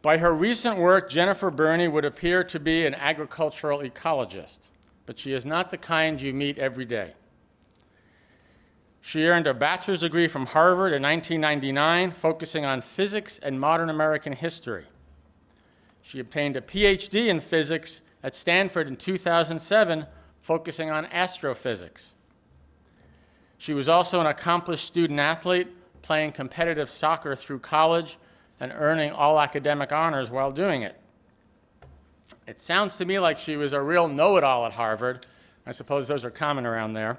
By her recent work, Jennifer Burney would appear to be an agricultural ecologist, but she is not the kind you meet every day. She earned a bachelor's degree from Harvard in 1999, focusing on physics and modern American history. She obtained a PhD in physics at Stanford in 2007, focusing on astrophysics. She was also an accomplished student athlete, playing competitive soccer through college and earning all academic honors while doing it. It sounds to me like she was a real know-it-all at Harvard. I suppose those are common around there.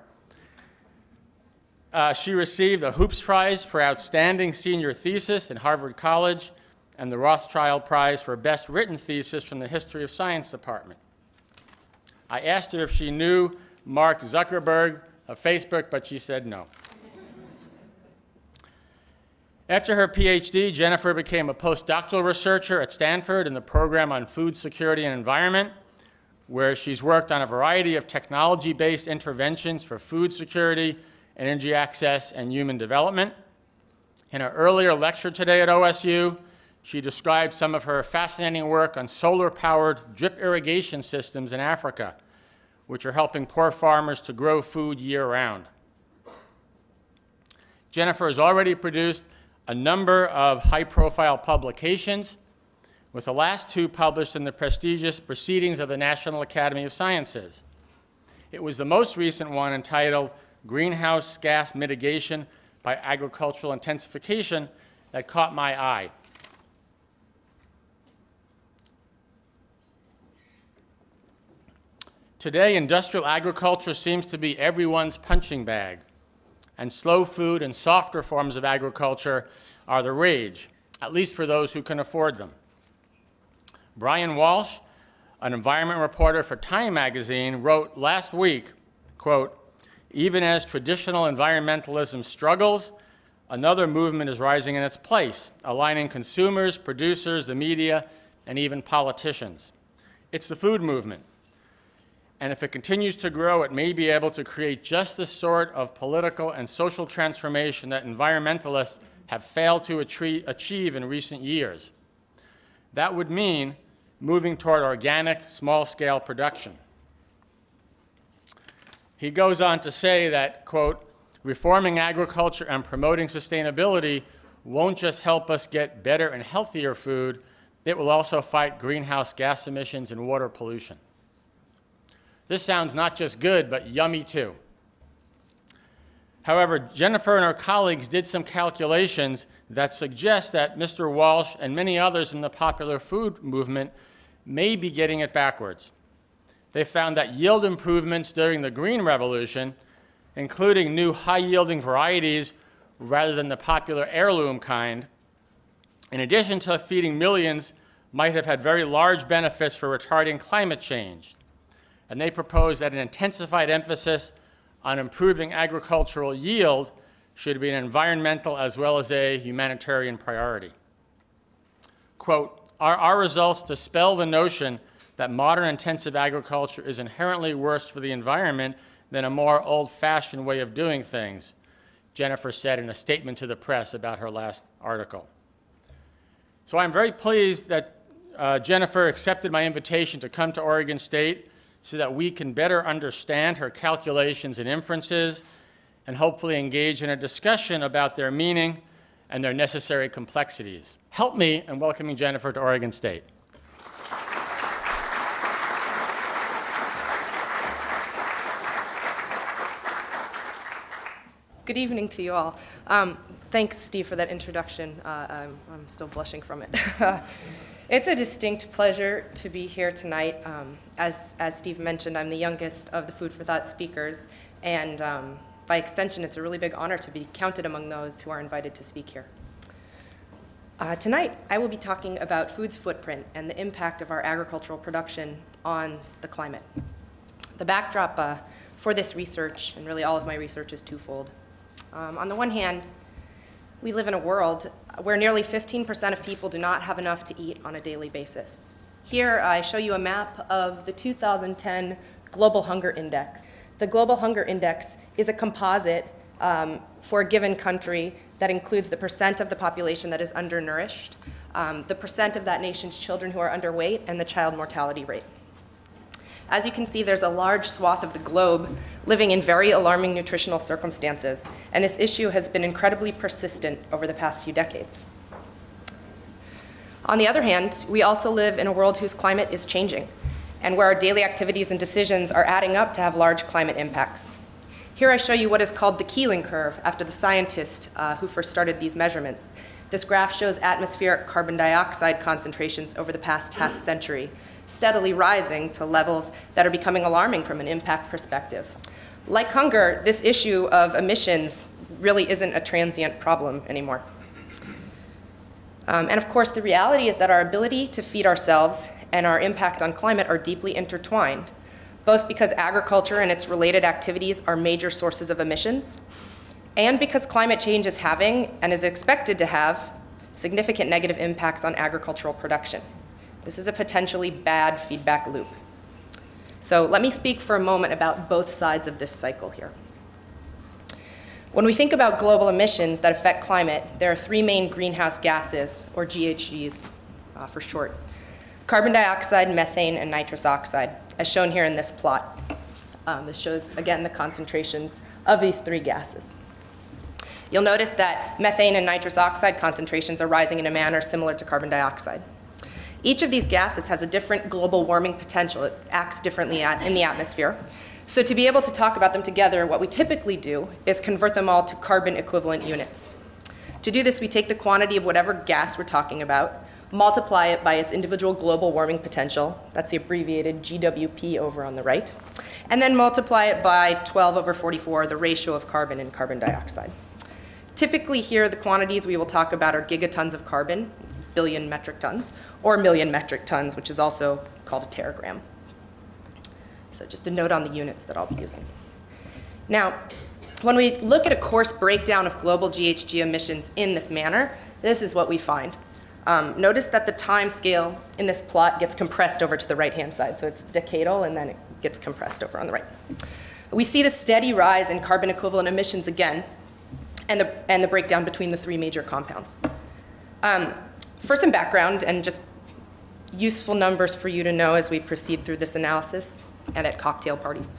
She received the Hoops Prize for Outstanding Senior Thesis in Harvard College and the Rothschild Prize for Best Written Thesis from the History of Science Department. I asked her if she knew Mark Zuckerberg of Facebook, but she said no. After her PhD, Jennifer became a postdoctoral researcher at Stanford in the program on food security and environment, where she's worked on a variety of technology-based interventions for food security, energy access, and human development. In her earlier lecture today at OSU, she described some of her fascinating work on solar-powered drip irrigation systems in Africa, which are helping poor farmers to grow food year-round. Jennifer has already produced a number of high-profile publications, with the last two published in the prestigious Proceedings of the National Academy of Sciences. It was the most recent one, entitled Greenhouse Gas Mitigation by Agricultural Intensification, that caught my eye. Today, industrial agriculture seems to be everyone's punching bag, and slow food and softer forms of agriculture are the rage, at least for those who can afford them. Brian Walsh, an environment reporter for Time magazine, wrote last week, quote, "Even as traditional environmentalism struggles, another movement is rising in its place, aligning consumers, producers, the media, and even politicians. It's the food movement. And if it continues to grow, it may be able to create just the sort of political and social transformation that environmentalists have failed to achieve in recent years. That would mean moving toward organic, small-scale production." He goes on to say that, quote, "Reforming agriculture and promoting sustainability won't just help us get better and healthier food, it will also fight greenhouse gas emissions and water pollution." This sounds not just good, but yummy too. However, Jennifer and her colleagues did some calculations that suggest that Mr. Walsh and many others in the popular food movement may be getting it backwards. They found that yield improvements during the Green Revolution, including new high-yielding varieties rather than the popular heirloom kind, in addition to feeding millions, might have had very large benefits for retarding climate change. And they propose that an intensified emphasis on improving agricultural yield should be an environmental as well as a humanitarian priority. Quote, our results dispel the notion that modern intensive agriculture is inherently worse for the environment than a more old-fashioned way of doing things," Jennifer said in a statement to the press about her last article. So I'm very pleased that Jennifer accepted my invitation to come to Oregon State so that we can better understand her calculations and inferences and hopefully engage in a discussion about their meaning and their necessary complexities. Help me in welcoming Jennifer to Oregon State. Good evening to you all. Thanks, Steve, for that introduction. I'm still blushing from it. It's a distinct pleasure to be here tonight. As Steve mentioned, I'm the youngest of the Food for Thought speakers, and by extension, it's a really big honor to be counted among those who are invited to speak here. Tonight, I will be talking about food's footprint and the impact of our agricultural production on the climate. The backdrop for this research, and really all of my research, is twofold. On the one hand, we live in a world where nearly 15% of people do not have enough to eat on a daily basis. Here, I show you a map of the 2010 Global Hunger Index. The Global Hunger Index is a composite for a given country that includes the percent of the population that is undernourished, the percent of that nation's children who are underweight, and the child mortality rate. As you can see, there's a large swath of the globe living in very alarming nutritional circumstances, and this issue has been incredibly persistent over the past few decades. On the other hand, we also live in a world whose climate is changing, and where our daily activities and decisions are adding up to have large climate impacts. Here I show you what is called the Keeling curve, after the scientist who first started these measurements. This graph shows atmospheric carbon dioxide concentrations over the past half century, steadily rising to levels that are becoming alarming from an impact perspective. Like hunger, this issue of emissions really isn't a transient problem anymore. And of course, the reality is that our ability to feed ourselves and our impact on climate are deeply intertwined, both because agriculture and its related activities are major sources of emissions, and because climate change is having, and is expected to have, significant negative impacts on agricultural production. This is a potentially bad feedback loop. So let me speak for a moment about both sides of this cycle here. When we think about global emissions that affect climate, there are three main greenhouse gases, or GHGs for short: carbon dioxide, methane, and nitrous oxide, as shown here in this plot. This shows, again, the concentrations of these three gases. You'll notice that methane and nitrous oxide concentrations are rising in a manner similar to carbon dioxide. Each of these gases has a different global warming potential. It acts differently in the atmosphere. So to be able to talk about them together, what we typically do is convert them all to carbon equivalent units. To do this, we take the quantity of whatever gas we're talking about, multiply it by its individual global warming potential, that's the abbreviated GWP over on the right, and then multiply it by 12/44, the ratio of carbon and carbon dioxide. Typically here, the quantities we will talk about are gigatons of carbon, billion metric tons, or million metric tons, which is also called a teragram. So just a note on the units that I'll be using. Now, when we look at a coarse breakdown of global GHG emissions in this manner, this is what we find. Notice that the time scale in this plot gets compressed over to the right-hand side. So it's decadal, and then it gets compressed over on the right. We see the steady rise in carbon equivalent emissions again, and the breakdown between the three major compounds. For some background and just useful numbers for you to know as we proceed through this analysis and at cocktail parties.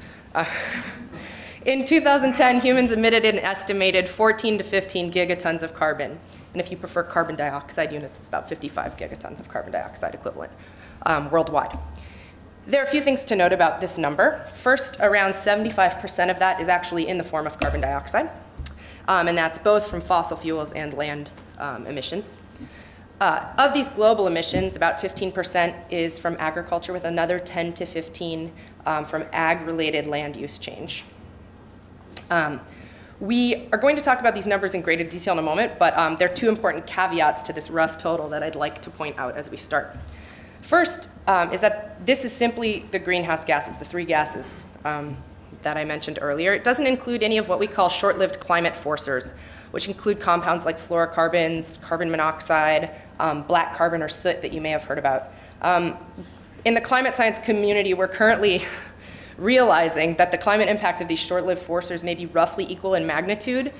In 2010, humans emitted an estimated 14 to 15 gigatons of carbon. And if you prefer carbon dioxide units, it's about 55 gigatons of carbon dioxide equivalent worldwide. There are a few things to note about this number. First, around 75% of that is actually in the form of carbon dioxide. And that's both from fossil fuels and land emissions. Of these global emissions, about 15% is from agriculture, with another 10 to 15 from ag-related land use change. We are going to talk about these numbers in greater detail in a moment, but there are two important caveats to this rough total that I'd like to point out as we start. First is that this is simply the greenhouse gases, the three gases that I mentioned earlier. It doesn't include any of what we call short-lived climate forcers, which include compounds like fluorocarbons, carbon monoxide, black carbon or soot that you may have heard about. In the climate science community, we're currently realizing that the climate impact of these short-lived forcers may be roughly equal in magnitude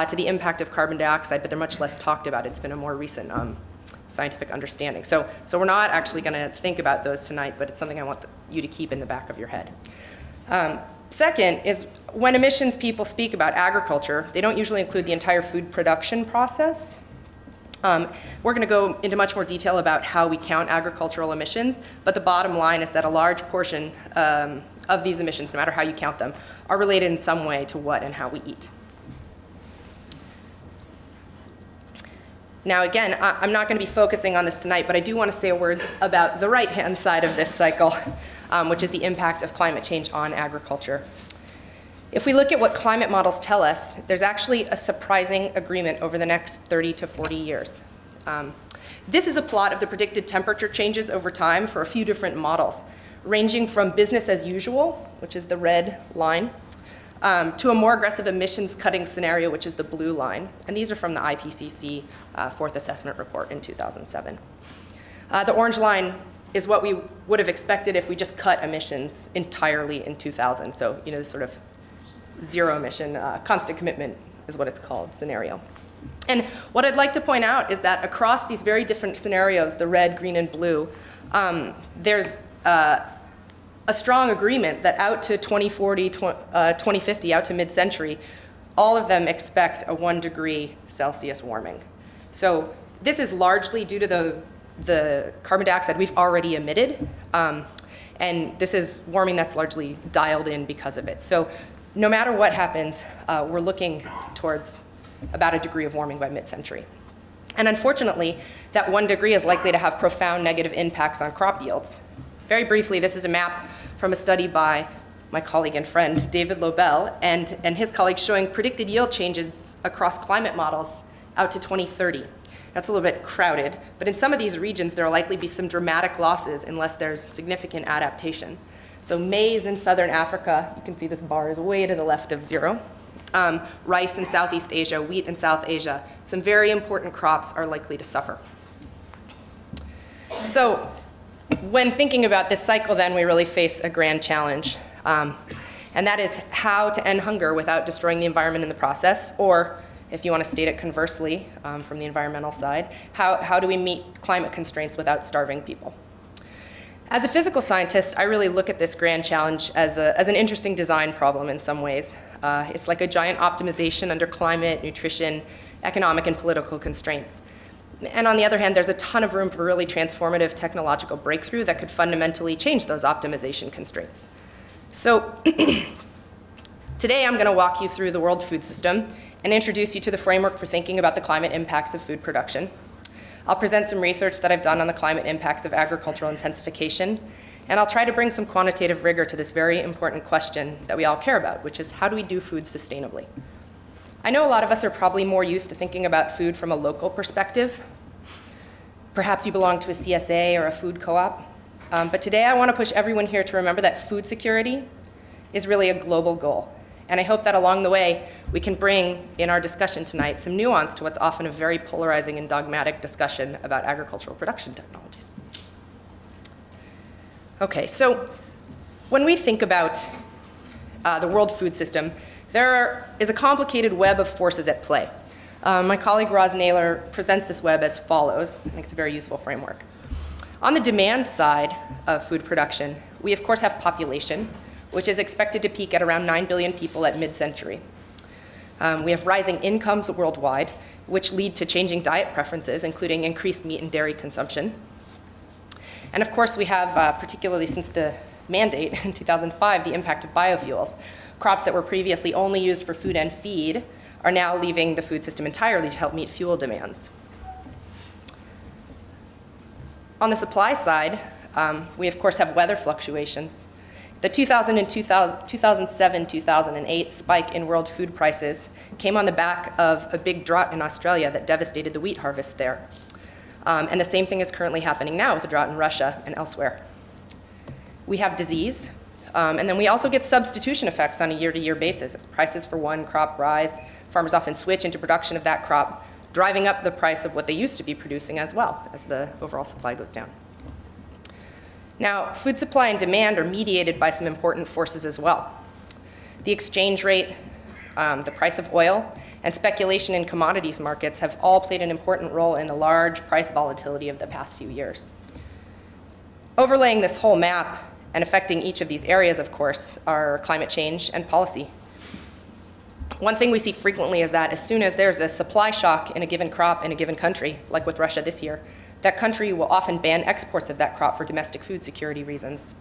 to the impact of carbon dioxide, but they're much less talked about. It's been a more recent scientific understanding. So we're not actually going to think about those tonight, but it's something I want you to keep in the back of your head. Second is, when emissions people speak about agriculture, they don't usually include the entire food production process. We're going to go into much more detail about how we count agricultural emissions, but the bottom line is that a large portion of these emissions, no matter how you count them, are related in some way to what and how we eat. Now again, I'm not going to be focusing on this tonight, but I do want to say a word about the right-hand side of this cycle, which is the impact of climate change on agriculture. If we look at what climate models tell us, there's actually a surprising agreement over the next 30 to 40 years. This is a plot of the predicted temperature changes over time for a few different models, ranging from business as usual, which is the red line, to a more aggressive emissions cutting scenario, which is the blue line. And these are from the IPCC Fourth Assessment Report in 2007. The orange line is what we would have expected if we just cut emissions entirely in 2000. So, this sort of zero emission, constant commitment is what it's called, scenario. And what I'd like to point out is that across these very different scenarios, the red, green, and blue, there's a strong agreement that out to 2040, 2050, out to mid-century, all of them expect a 1 degree Celsius warming. So this is largely due to the carbon dioxide we've already emitted, and this is warming that's largely dialed in because of it. So no matter what happens, we're looking towards about 1 degree of warming by mid-century. And unfortunately, that 1 degree is likely to have profound negative impacts on crop yields. Very briefly, this is a map from a study by my colleague and friend, David Lobel, and his colleagues showing predicted yield changes across climate models out to 2030. That's a little bit crowded, but in some of these regions, there will likely be some dramatic losses unless there's significant adaptation. So maize in southern Africa, you can see this bar is way to the left of 0. Rice in Southeast Asia, wheat in South Asia, some very important crops are likely to suffer. So when thinking about this cycle, then, we really face a grand challenge. And that is how to end hunger without destroying the environment in the process, or, if you want to state it conversely from the environmental side, how do we meet climate constraints without starving people? As a physical scientist, I really look at this grand challenge as an interesting design problem in some ways. It's like a giant optimization under climate, nutrition, economic, and political constraints. And on the other hand, there's a ton of room for really transformative technological breakthrough that could fundamentally change those optimization constraints. So today I'm going to walk you through the world food system and introduce you to the framework for thinking about the climate impacts of food production. I'll present some research that I've done on the climate impacts of agricultural intensification, and I'll try to bring some quantitative rigor to this very important question that we all care about, which is how do we do food sustainably? I know a lot of us are probably more used to thinking about food from a local perspective. Perhaps you belong to a CSA or a food co-op. But today I want to push everyone here to remember that food security is really a global goal. And I hope that along the way, we can bring, in our discussion tonight, some nuance to what's often a very polarizing and dogmatic discussion about agricultural production technologies. Okay, so when we think about the world food system, there is a complicated web of forces at play. My colleague Roz Naylor presents this web as follows. I think it's a very useful framework. On the demand side of food production, we of course have population, which is expected to peak at around 9 billion people at mid-century. We have rising incomes worldwide, which lead to changing diet preferences, including increased meat and dairy consumption. And of course, we have, particularly since the mandate in 2005, the impact of biofuels. Crops that were previously only used for food and feed are now leaving the food system entirely to help meet fuel demands. On the supply side, we of course have weather fluctuations. The 2007-2008 spike in world food prices came on the back of a big drought in Australia that devastated the wheat harvest there. And the same thing is currently happening now with the drought in Russia and elsewhere. We have disease, and then we also get substitution effects on a year-to-year basis. As prices for one crop rise, farmers often switch into production of that crop, driving up the price of what they used to be producing as well as the overall supply goes down. Now, food supply and demand are mediated by some important forces as well. The exchange rate, the price of oil, and speculation in commodities markets have all played an important role in the large price volatility of the past few years. Overlaying this whole map and affecting each of these areas, of course, are climate change and policy. One thing we see frequently is that as soon as there's a supply shock in a given crop in a given country, like with Russia this year, that country will often ban exports of that crop for domestic food security reasons.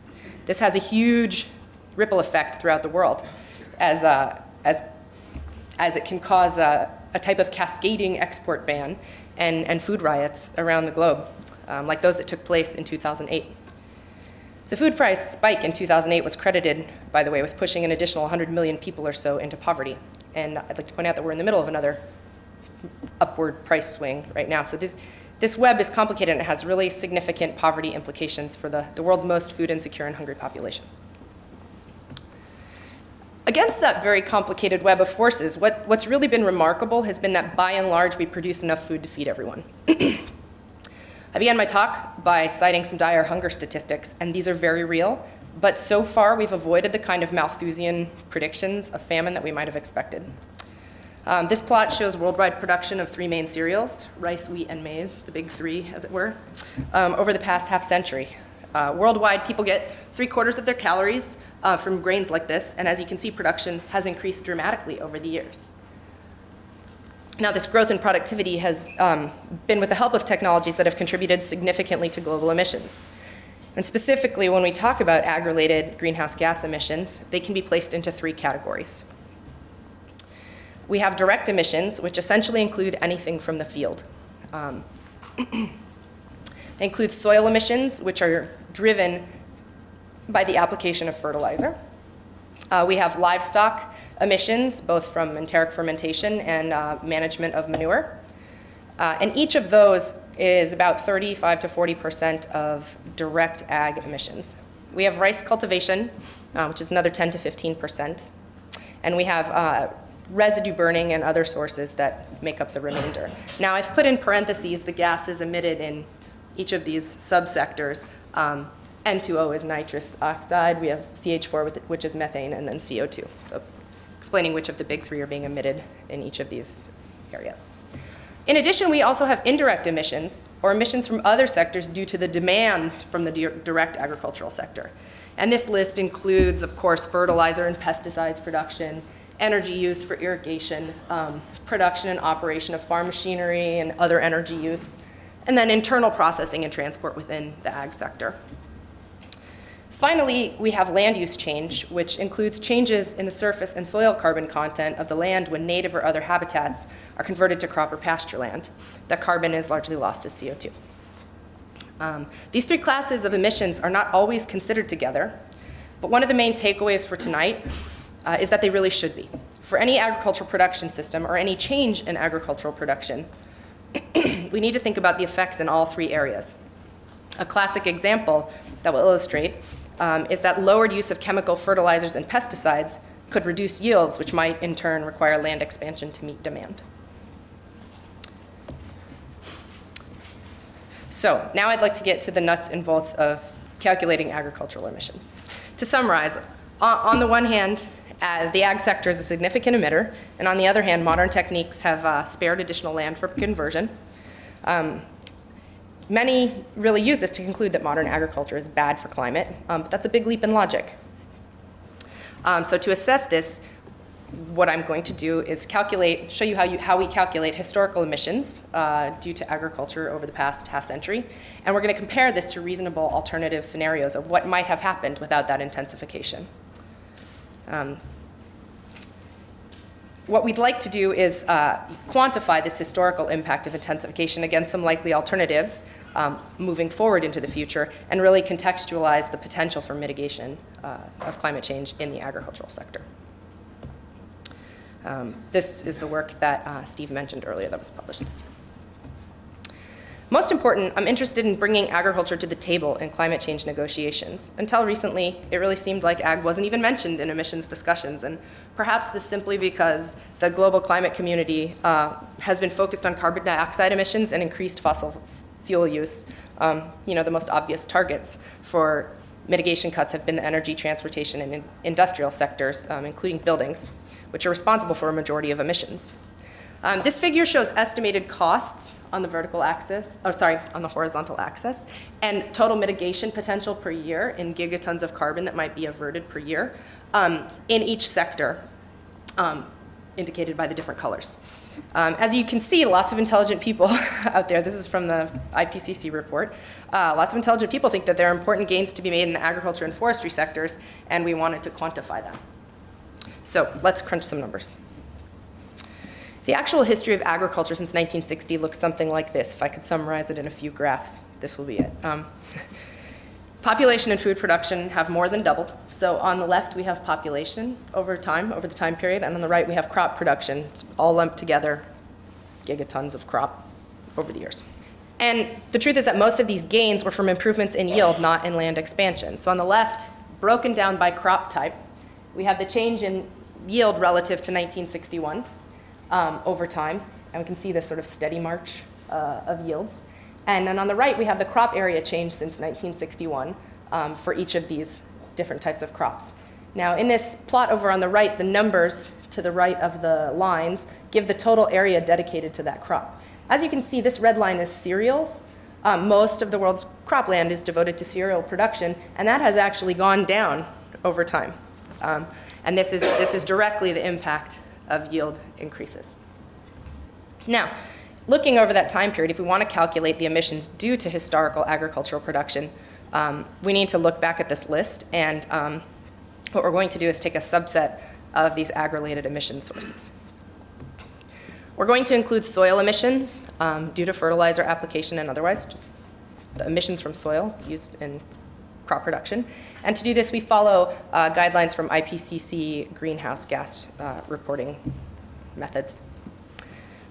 This has a huge ripple effect throughout the world, as it can cause a type of cascading export ban and food riots around the globe, like those that took place in 2008. The food price spike in 2008 was credited, by the way, with pushing an additional 100 million people or so into poverty. And I'd like to point out that we're in the middle of another upward price swing right now. So this web is complicated and it has really significant poverty implications for the world's most food insecure and hungry populations. Against that very complicated web of forces, what's really been remarkable has been that by and large we produce enough food to feed everyone. I began my talk by citing some dire hunger statistics, and these are very real, but so far we've avoided the kind of Malthusian predictions of famine that we might have expected. This plot shows worldwide production of 3 main cereals, rice, wheat, and maize, the big 3, as it were, over the past half century. Worldwide, people get 3/4 of their calories from grains like this, and as you can see, production has increased dramatically over the years. Now, this growth in productivity has been with the help of technologies that have contributed significantly to global emissions. And specifically, when we talk about ag-related greenhouse gas emissions, they can be placed into 3 categories. We have direct emissions, which essentially include anything from the field. They include soil emissions, which are driven by the application of fertilizer. We have livestock emissions, both from enteric fermentation and management of manure. And each of those is about 35 to 40% of direct ag emissions. We have rice cultivation, which is another 10 to 15%. And we have residue burning and other sources that make up the remainder. Now, I've put in parentheses the gases emitted in each of these subsectors. N2O is nitrous oxide. We have CH4, which is methane, and then CO2. So explaining which of the big 3 are being emitted in each of these areas. In addition, we also have indirect emissions, or emissions from other sectors due to the demand from the direct agricultural sector. And this list includes, of course, fertilizer and pesticides production, energy use for irrigation, production and operation of farm machinery and other energy use, and then internal processing and transport within the ag sector. Finally, we have land use change, which includes changes in the surface and soil carbon content of the land when native or other habitats are converted to crop or pasture land. That carbon is largely lost as CO2. These 3 classes of emissions are not always considered together, but one of the main takeaways for tonight is that they really should be. For any agricultural production system or any change in agricultural production, we need to think about the effects in all 3 areas. A classic example that will illustrate is that lowered use of chemical fertilizers and pesticides could reduce yields, which might in turn require land expansion to meet demand. So now I'd like to get to the nuts and bolts of calculating agricultural emissions. To summarize, on the one hand, the ag sector is a significant emitter, and on the other hand, modern techniques have spared additional land for conversion. Many really use this to conclude that modern agriculture is bad for climate, but that's a big leap in logic. So to assess this, what I'm going to do is show you how we calculate historical emissions due to agriculture over the past half century, and we're going to compare this to reasonable alternative scenarios of what might have happened without that intensification. What we'd like to do is quantify this historical impact of intensification against some likely alternatives moving forward into the future, and really contextualize the potential for mitigation of climate change in the agricultural sector. This is the work that Steve mentioned earlier that was published this year. Most important, I'm interested in bringing agriculture to the table in climate change negotiations. Until recently, it really seemed like ag wasn't even mentioned in emissions discussions, and perhaps this simply because the global climate community has been focused on carbon dioxide emissions and increased fossil fuel use. The most obvious targets for mitigation cuts have been the energy, transportation, and industrial sectors, including buildings, which are responsible for a majority of emissions. This figure shows estimated costs on the on the horizontal axis, and total mitigation potential per year in gigatons of carbon that might be averted per year in each sector, indicated by the different colors. As you can see, lots of intelligent people out there, this is from the IPCC report, lots of intelligent people think that there are important gains to be made in the agriculture and forestry sectors, and we wanted to quantify them. So let's crunch some numbers. The actual history of agriculture since 1960 looks something like this. If I could summarize it in a few graphs, this will be it. Population and food production have more than doubled. So on the left, we have population over the time period, and on the right, we have crop production. It's all lumped together, gigatons of crop over the years. And the truth is that most of these gains were from improvements in yield, not in land expansion. So on the left, broken down by crop type, we have the change in yield relative to 1961 over time, and we can see this sort of steady march of yields. And then on the right, we have the crop area change since 1961 for each of these different types of crops. Now, in this plot over on the right, the numbers to the right of the lines give the total area dedicated to that crop. As you can see, this red line is cereals. Most of the world's cropland is devoted to cereal production, and that has actually gone down over time. And this is directly the impact of yield increases. Now, looking over that time period, if we want to calculate the emissions due to historical agricultural production, we need to look back at this list, and what we're going to do is take a subset of these ag-related emission sources. We're going to include soil emissions due to fertilizer application and otherwise, just the emissions from soil used in crop production. And to do this, we follow guidelines from IPCC greenhouse gas reporting methods.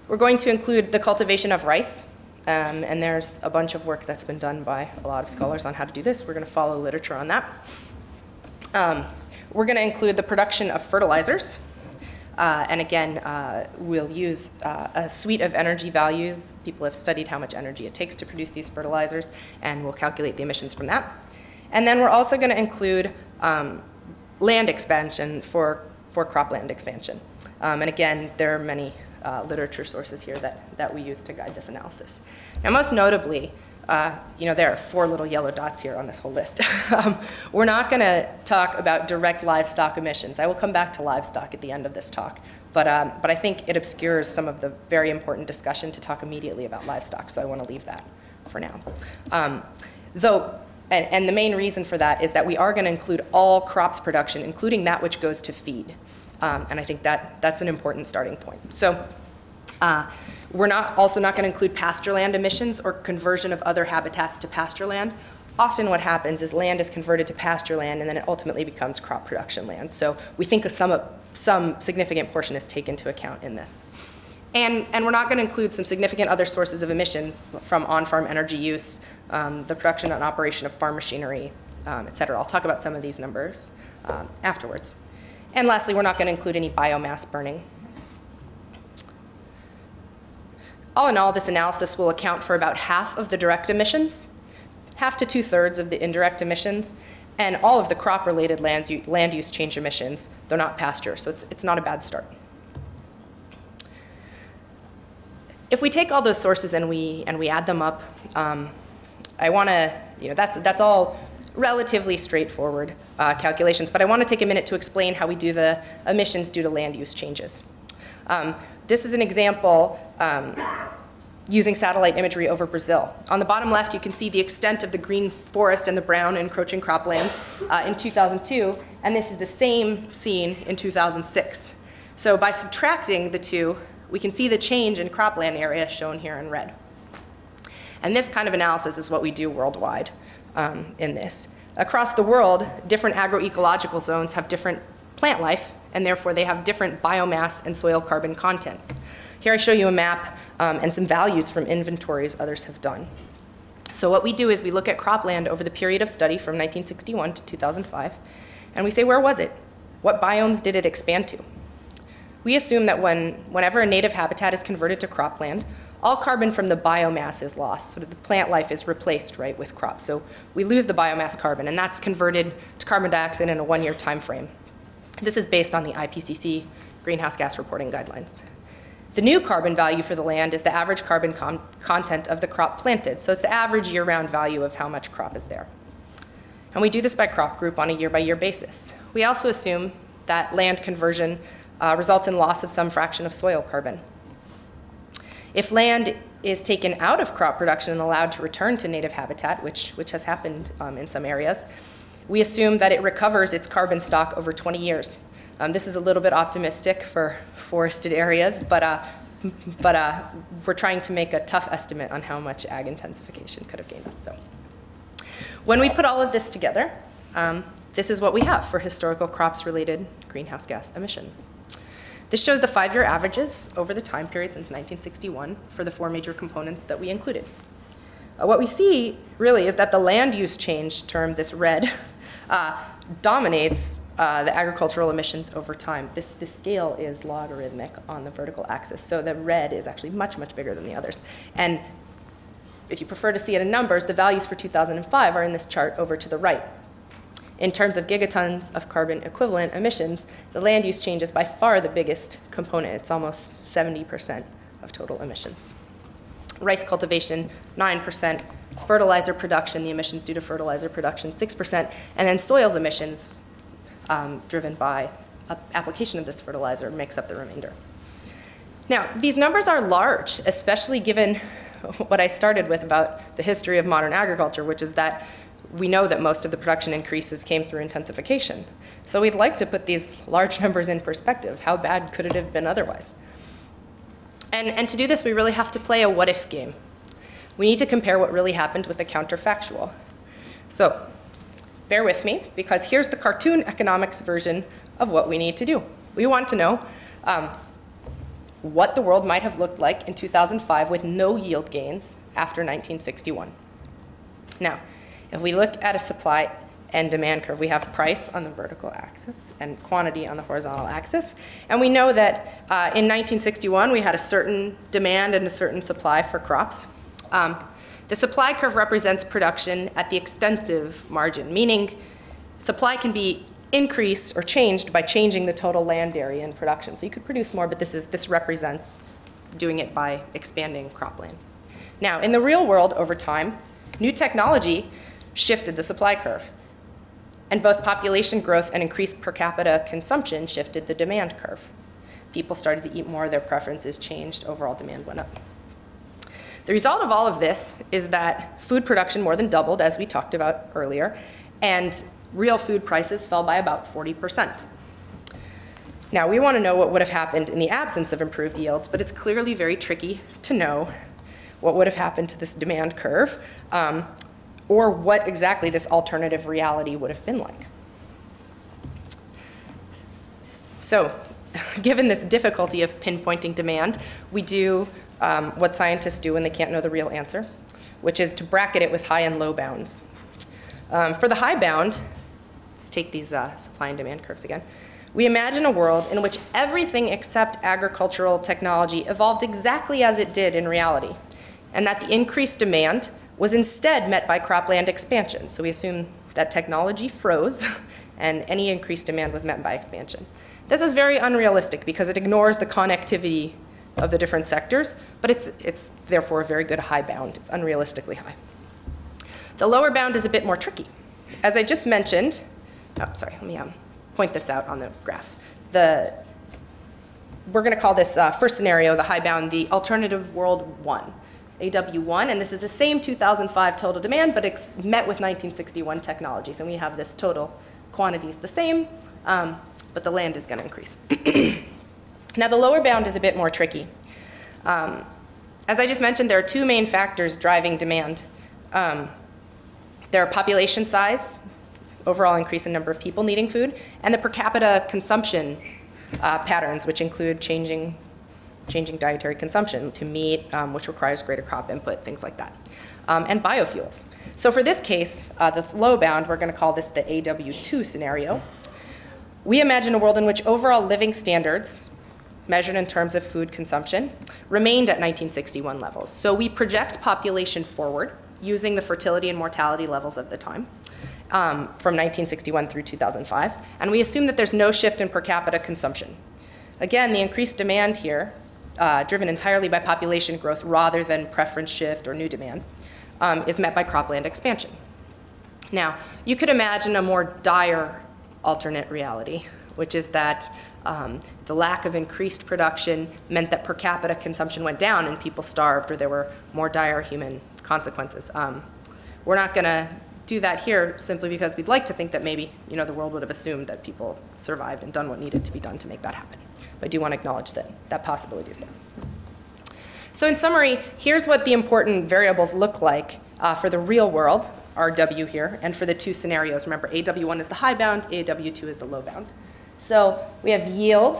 We're going to include the cultivation of rice, and there's a bunch of work that's been done by a lot of scholars on how to do this. We're going to follow literature on that. We're going to include the production of fertilizers. And again, we'll use a suite of energy values. People have studied how much energy it takes to produce these fertilizers, and we'll calculate the emissions from that. And then we're also going to include land expansion for cropland expansion. And again, there are many literature sources here that we use to guide this analysis. Now, most notably, there are 4 little yellow dots here on this whole list. We're not going to talk about direct livestock emissions. I will come back to livestock at the end of this talk, but I think it obscures some of the very important discussion to talk immediately about livestock, so I want to leave that for now. And the main reason for that is that we are going to include all crops production, including that which goes to feed. And I think that's an important starting point. So we're also not going to include pasture land emissions or conversion of other habitats to pasture land. Often what happens is land is converted to pasture land, and then it ultimately becomes crop production land. So we think some significant portion is taken into account in this. And we're not going to include some significant other sources of emissions from on-farm energy use, the production and operation of farm machinery, et cetera. I'll talk about some of these numbers afterwards. And lastly, we're not going to include any biomass burning. All in all, this analysis will account for about half of the direct emissions, half to 2/3 of the indirect emissions, and all of the crop-related land use change emissions. They're not pasture, so it's not a bad start. If we take all those sources and we add them up, I want to, that's all relatively straightforward calculations, but I want to take a minute to explain how we do the emissions due to land use changes. This is an example using satellite imagery over Brazil. On the bottom left, you can see the extent of the green forest and the brown encroaching cropland in 2002, and this is the same scene in 2006. So by subtracting the two, we can see the change in cropland area shown here in red. And this kind of analysis is what we do worldwide in this. Across the world, different agroecological zones have different plant life, and therefore they have different biomass and soil carbon contents. Here I show you a map and some values from inventories others have done. So what we do is we look at cropland over the period of study from 1961 to 2005, and we say, where was it? What biomes did it expand to? We assume that whenever a native habitat is converted to cropland, all carbon from the biomass is lost. So the plant life is replaced, right, with crops. So we lose the biomass carbon, and that's converted to carbon dioxide in a 1-year time frame. This is based on the IPCC greenhouse gas reporting guidelines. The new carbon value for the land is the average carbon content of the crop planted. So it's the average year-round value of how much crop is there. And we do this by crop group on a year-by-year basis. We also assume that land conversion results in loss of some fraction of soil carbon. If land is taken out of crop production and allowed to return to native habitat, which has happened in some areas, we assume that it recovers its carbon stock over 20 years. This is a little bit optimistic for forested areas, but we're trying to make a tough estimate on how much ag intensification could have gained us. So, when we put all of this together, this is what we have for historical crops-related greenhouse gas emissions. This shows the 5-year averages over the time period since 1961 for the 4 major components that we included. What we see really is that the land use change term, this red, dominates the agricultural emissions over time. This scale is logarithmic on the vertical axis, so the red is actually much, much bigger than the others. And if you prefer to see it in numbers, the values for 2005 are in this chart over to the right. In terms of gigatons of carbon equivalent emissions, the land use change is by far the biggest component. It's almost 70% of total emissions. Rice cultivation, 9%. Fertilizer production, the emissions due to fertilizer production, 6%. And then soils emissions, driven by application of this fertilizer, makes up the remainder. Now, these numbers are large, especially given what I started with about the history of modern agriculture, which is that we know that most of the production increases came through intensification. So we'd like to put these large numbers in perspective. How bad could it have been otherwise? And to do this, we really have to play a what-if game. We need to compare what really happened with a counterfactual. So bear with me, because here's the cartoon economics version of what we need to do. We want to know what the world might have looked like in 2005 with no yield gains after 1961. Now, if we look at a supply and demand curve, we have price on the vertical axis and quantity on the horizontal axis. And we know that in 1961, we had a certain demand and a certain supply for crops. The supply curve represents production at the extensive margin, meaning supply can be increased or changed by changing the total land area in production. So you could produce more, but this represents doing it by expanding cropland. Now, in the real world, over time, new technology shifted the supply curve. And both population growth and increased per capita consumption shifted the demand curve. People started to eat more, their preferences changed, overall demand went up. The result of all of this is that food production more than doubled, as we talked about earlier, and real food prices fell by about 40%. Now, we want to know what would have happened in the absence of improved yields, but it's clearly very tricky to know what would have happened to this demand curve, or what exactly this alternative reality would have been like. So, given this difficulty of pinpointing demand, we do what scientists do when they can't know the real answer, which is to bracket it with high and low bounds. For the high bound, let's take these supply and demand curves again. We imagine a world in which everything except agricultural technology evolved exactly as it did in reality, and that the increased demand was instead met by cropland expansion. So we assume that technology froze and any increased demand was met by expansion. This is very unrealistic because it ignores the connectivity of the different sectors, but it's therefore a very good high bound. It's unrealistically high. The lower bound is a bit more tricky. As I just mentioned, let me point this out on the graph. We're going to call this first scenario, the high bound, the alternative world 1. AW1, and this is the same 2005 total demand, but it's met with 1961 technologies. And we have this total quantities the same, but the land is going to increase. Now, the lower bound is a bit more tricky. As I just mentioned, there are two main factors driving demand. There are population size, overall increase in number of people needing food, and the per capita consumption patterns, which include changing dietary consumption to meat, which requires greater crop input, things like that, and biofuels. So for this case, this low bound, we're going to call this the AW2 scenario. We imagine a world in which overall living standards, measured in terms of food consumption, remained at 1961 levels. So we project population forward using the fertility and mortality levels of the time from 1961 through 2005, and we assume that there's no shift in per capita consumption. Again, the increased demand here, driven entirely by population growth rather than preference shift or new demand, is met by cropland expansion. Now, you could imagine a more dire alternate reality, which is that the lack of increased production meant that per capita consumption went down and people starved, or there were more dire human consequences. We're not going to do that here simply because we'd like to think that maybe the world would have assumed that people survived and done what needed to be done to make that happen. But I do want to acknowledge that that possibility is there. So in summary, here's what the important variables look like for the real world, RW here, and for the two scenarios. Remember, AW1 is the high bound, AW2 is the low bound. So we have yield,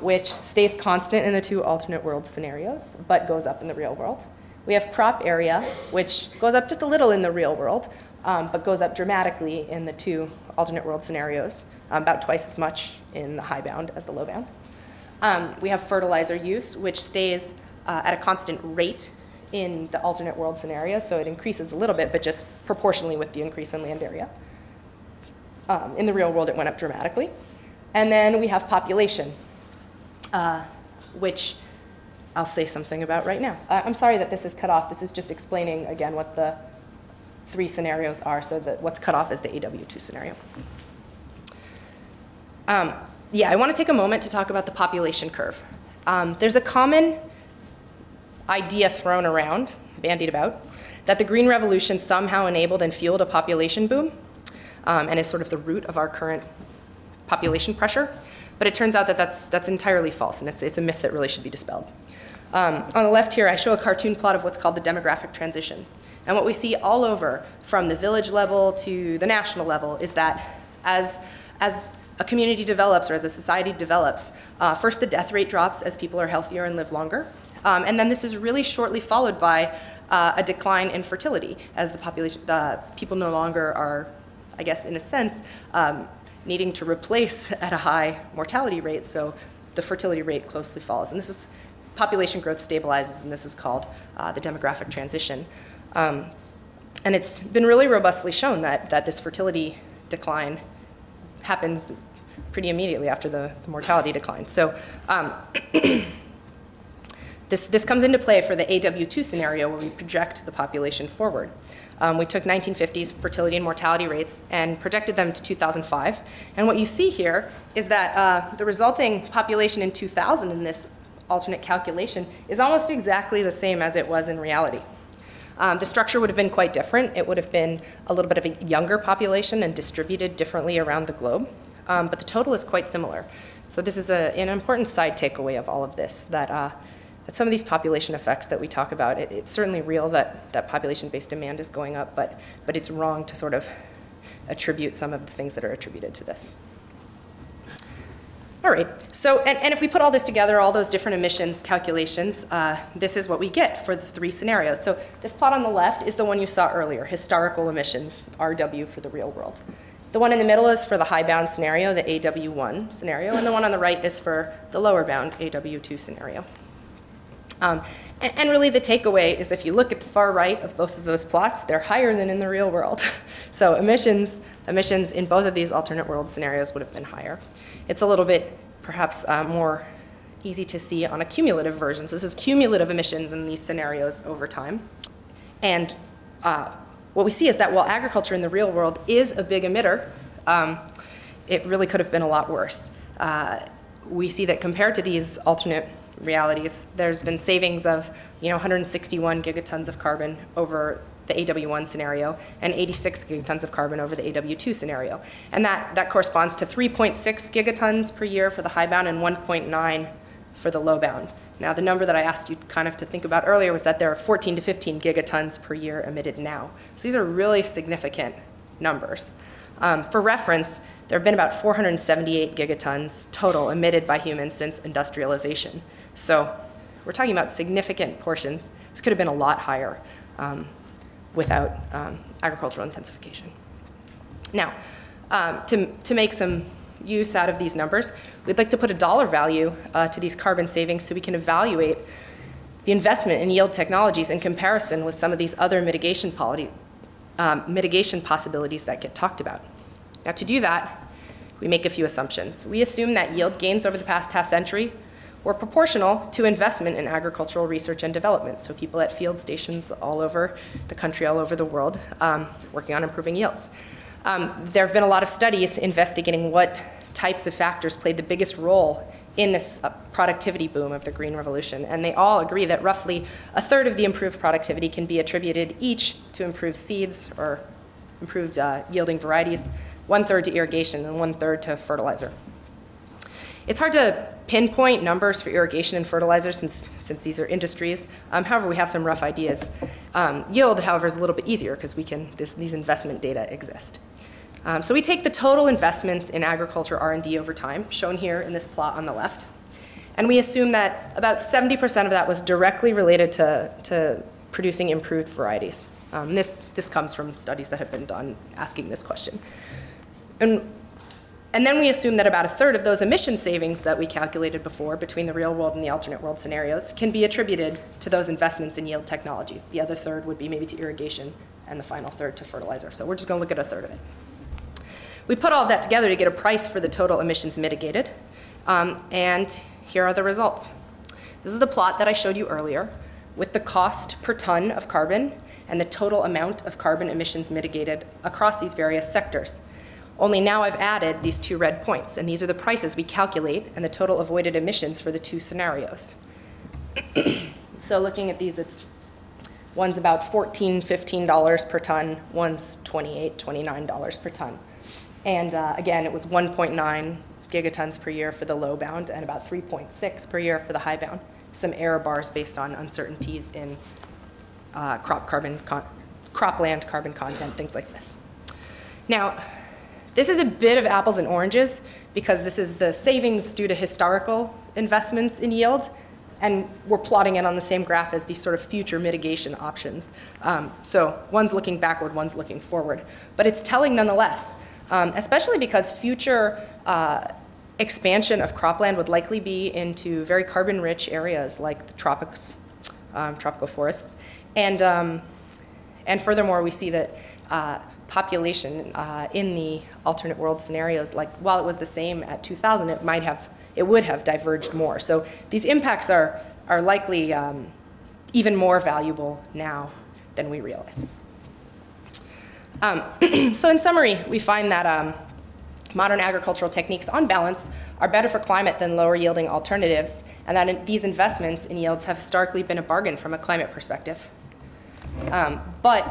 which stays constant in the two alternate world scenarios, but goes up in the real world. We have crop area, which goes up just a little in the real world, but goes up dramatically in the two alternate world scenarios, about twice as much in the high bound as the low bound. We have fertilizer use, which stays at a constant rate in the alternate world scenario, so it increases a little bit, but just proportionally with the increase in land area. In the real world, it went up dramatically. And then we have population, which I'll say something about right now. I'm sorry that this is cut off. This is just explaining, again, what the 3 scenarios are, so that what's cut off is the AW2 scenario. Yeah, I want to take a moment to talk about the population curve. There's a common idea thrown around, bandied about, that the Green Revolution somehow enabled and fueled a population boom, and is sort of the root of our current population pressure. But it turns out that that's entirely false, and it's a myth that really should be dispelled. On the left here, I show a cartoon plot of what's called the demographic transition. And what we see all over, from the village level to the national level, is that as a community develops or as a society develops, first the death rate drops as people are healthier and live longer. And then this is really shortly followed by a decline in fertility as the people no longer are, I guess in a sense, needing to replace at a high mortality rate, so the fertility rate closely follows. And this is, population growth stabilizes, and this is called the demographic transition. And it's been really robustly shown that this fertility decline happens pretty immediately after the mortality decline. So this comes into play for the AW2 scenario where we project the population forward. We took 1950s fertility and mortality rates and projected them to 2005. And what you see here is that the resulting population in 2000 in this alternate calculation is almost exactly the same as it was in reality. The structure would have been quite different. It would have been a little bit of a younger population and distributed differently around the globe. But the total is quite similar. So this is an important side takeaway of all of this, that some of these population effects that we talk about, it's certainly real that population-based demand is going up, but it's wrong to sort of attribute some of the things that are attributed to this. All right, so, and if we put all this together, all those different emissions calculations, this is what we get for the 3 scenarios. So this plot on the left is the one you saw earlier, historical emissions, RW for the real world. The one in the middle is for the high bound scenario, the AW1 scenario, and the one on the right is for the lower bound AW2 scenario. And really the takeaway is if you look at the far right of both of those plots, they're higher than in the real world. So emissions in both of these alternate world scenarios would have been higher. It's a little bit perhaps more easy to see on a cumulative version. So this is cumulative emissions in these scenarios over time. And what we see is that while agriculture in the real world is a big emitter, it really could have been a lot worse. We see that compared to these alternate realities, there's been savings of 161 gigatons of carbon over the AW1 scenario and 86 gigatons of carbon over the AW2 scenario. And that corresponds to 3.6 gigatons per year for the high bound and 1.9 for the low bound. Now, the number that I asked you kind of to think about earlier was that there are 14 to 15 gigatons per year emitted now. So these are really significant numbers. For reference, there have been about 478 gigatons total emitted by humans since industrialization. So we're talking about significant portions. This could have been a lot higher without agricultural intensification. Now, to make some use out of these numbers, we'd like to put a dollar value to these carbon savings so we can evaluate the investment in yield technologies in comparison with some of these other mitigation possibilities that get talked about. Now, to do that, we make a few assumptions. We assume that yield gains over the past half century were proportional to investment in agricultural research and development. So people at field stations all over the country, all over the world, working on improving yields. There have been a lot of studies investigating what types of factors played the biggest role in this productivity boom of the Green Revolution. And they all agree that roughly a third of the improved productivity can be attributed each to improved seeds or improved yielding varieties, 1/3 to irrigation, and 1/3 to fertilizer. It's hard to pinpoint numbers for irrigation and fertilizer since these are industries. However, we have some rough ideas. Yield, however, is a little bit easier because these investment data exist. So we take the total investments in agriculture R&D over time, shown here in this plot on the left, and we assume that about 70% of that was directly related to producing improved varieties. This comes from studies that have been done asking this question. And then we assume that about 1/3 of those emission savings that we calculated before between the real world and the alternate world scenarios can be attributed to those investments in yield technologies. The other 1/3 would be maybe to irrigation and the final 1/3 to fertilizer. So we're just going to look at 1/3 of it. We put all of that together to get a price for the total emissions mitigated, and here are the results. This is the plot that I showed you earlier with the cost per ton of carbon and the total amount of carbon emissions mitigated across these various sectors. Only now I've added these 2 red points, and these are the prices we calculate and the total avoided emissions for the 2 scenarios. So looking at these, one's about $14, $15 per ton, one's $28, $29 per ton. And again, it was 1.9 gigatons per year for the low bound and about 3.6 per year for the high bound. Some error bars based on uncertainties in cropland carbon content, things like this. Now, this is a bit of apples and oranges because this is the savings due to historical investments in yield, and we're plotting it on the same graph as these sort of future mitigation options. So one's looking backward, one's looking forward. But it's telling nonetheless, especially because future expansion of cropland would likely be into very carbon-rich areas like the tropics, tropical forests. And furthermore, we see that population in the alternate world scenarios, like while it was the same at 2000, it would have diverged more. So these impacts are likely even more valuable now than we realize. So in summary, we find that modern agricultural techniques, on balance, are better for climate than lower yielding alternatives, and that these investments in yields have historically been a bargain from a climate perspective. But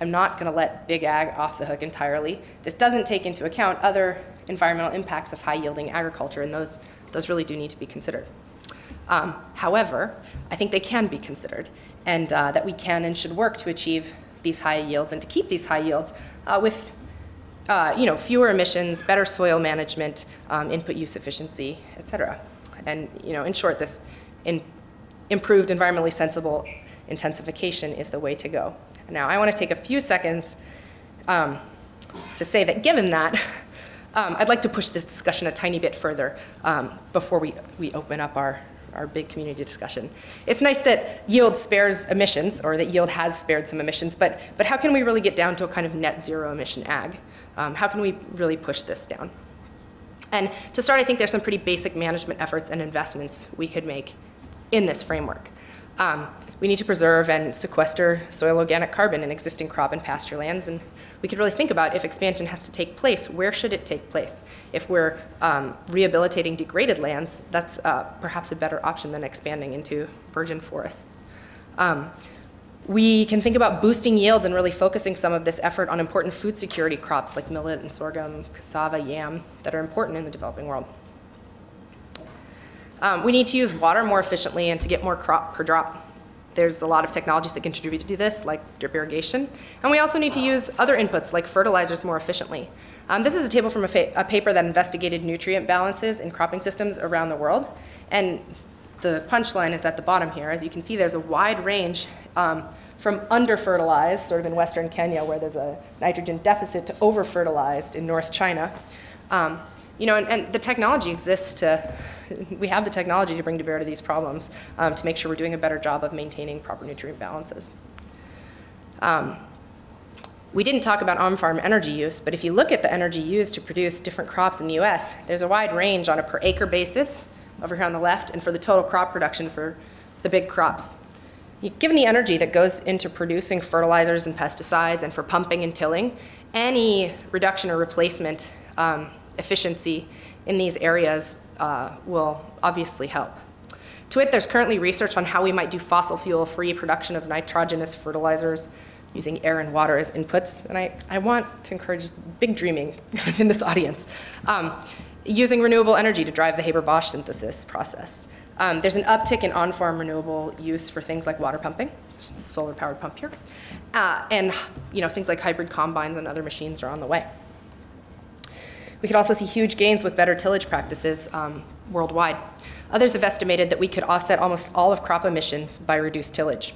I'm not going to let big ag off the hook entirely. This doesn't take into account other environmental impacts of high-yielding agriculture, and those really do need to be considered. However, I think they can be considered, and that we can and should work to achieve these high yields and to keep these high yields with fewer emissions, better soil management, input use efficiency, et cetera. And in short, this improved environmentally sensible intensification is the way to go. Now, I want to take a few seconds to say that given that, I'd like to push this discussion a tiny bit further before we open up our big community discussion. It's nice that yield spares emissions, or that yield has spared some emissions, but how can we really get down to a kind of net zero emission ag? How can we really push this down? And to start, I think there's some pretty basic management efforts and investments we could make in this framework. We need to preserve and sequester soil organic carbon in existing crop and pasture lands, and we could really think about if expansion has to take place, where should it take place? If we're rehabilitating degraded lands, that's perhaps a better option than expanding into virgin forests. We can think about boosting yields and really focusing some of this effort on important food security crops like millet and sorghum, cassava, yam, that are important in the developing world. We need to use water more efficiently and to get more crop per drop. There's a lot of technologies that contribute to this, like drip irrigation. And we also need to use other inputs, like fertilizers, more efficiently. This is a table from a paper that investigated nutrient balances in cropping systems around the world. And the punchline is at the bottom here. As you can see, there's a wide range from under-fertilized, sort of in Western Kenya, where there's a nitrogen deficit, to over-fertilized in North China. And the technology exists we have the technology to bring to bear to these problems to make sure we're doing a better job of maintaining proper nutrient balances. We didn't talk about on-farm energy use, but if you look at the energy used to produce different crops in the US, there's a wide range on a per acre basis over here on the left, and for the total crop production for the big crops. Given the energy that goes into producing fertilizers and pesticides and for pumping and tilling, any reduction or replacement efficiency in these areas will obviously help. To it, there's currently research on how we might do fossil fuel-free production of nitrogenous fertilizers using air and water as inputs, and I want to encourage big dreaming in this audience. Using renewable energy to drive the Haber-Bosch synthesis process. There's an uptick in on-farm renewable use for things like water pumping, solar-powered pump here, and things like hybrid combines and other machines are on the way. We could also see huge gains with better tillage practices worldwide. Others have estimated that we could offset almost all of crop emissions by reduced tillage.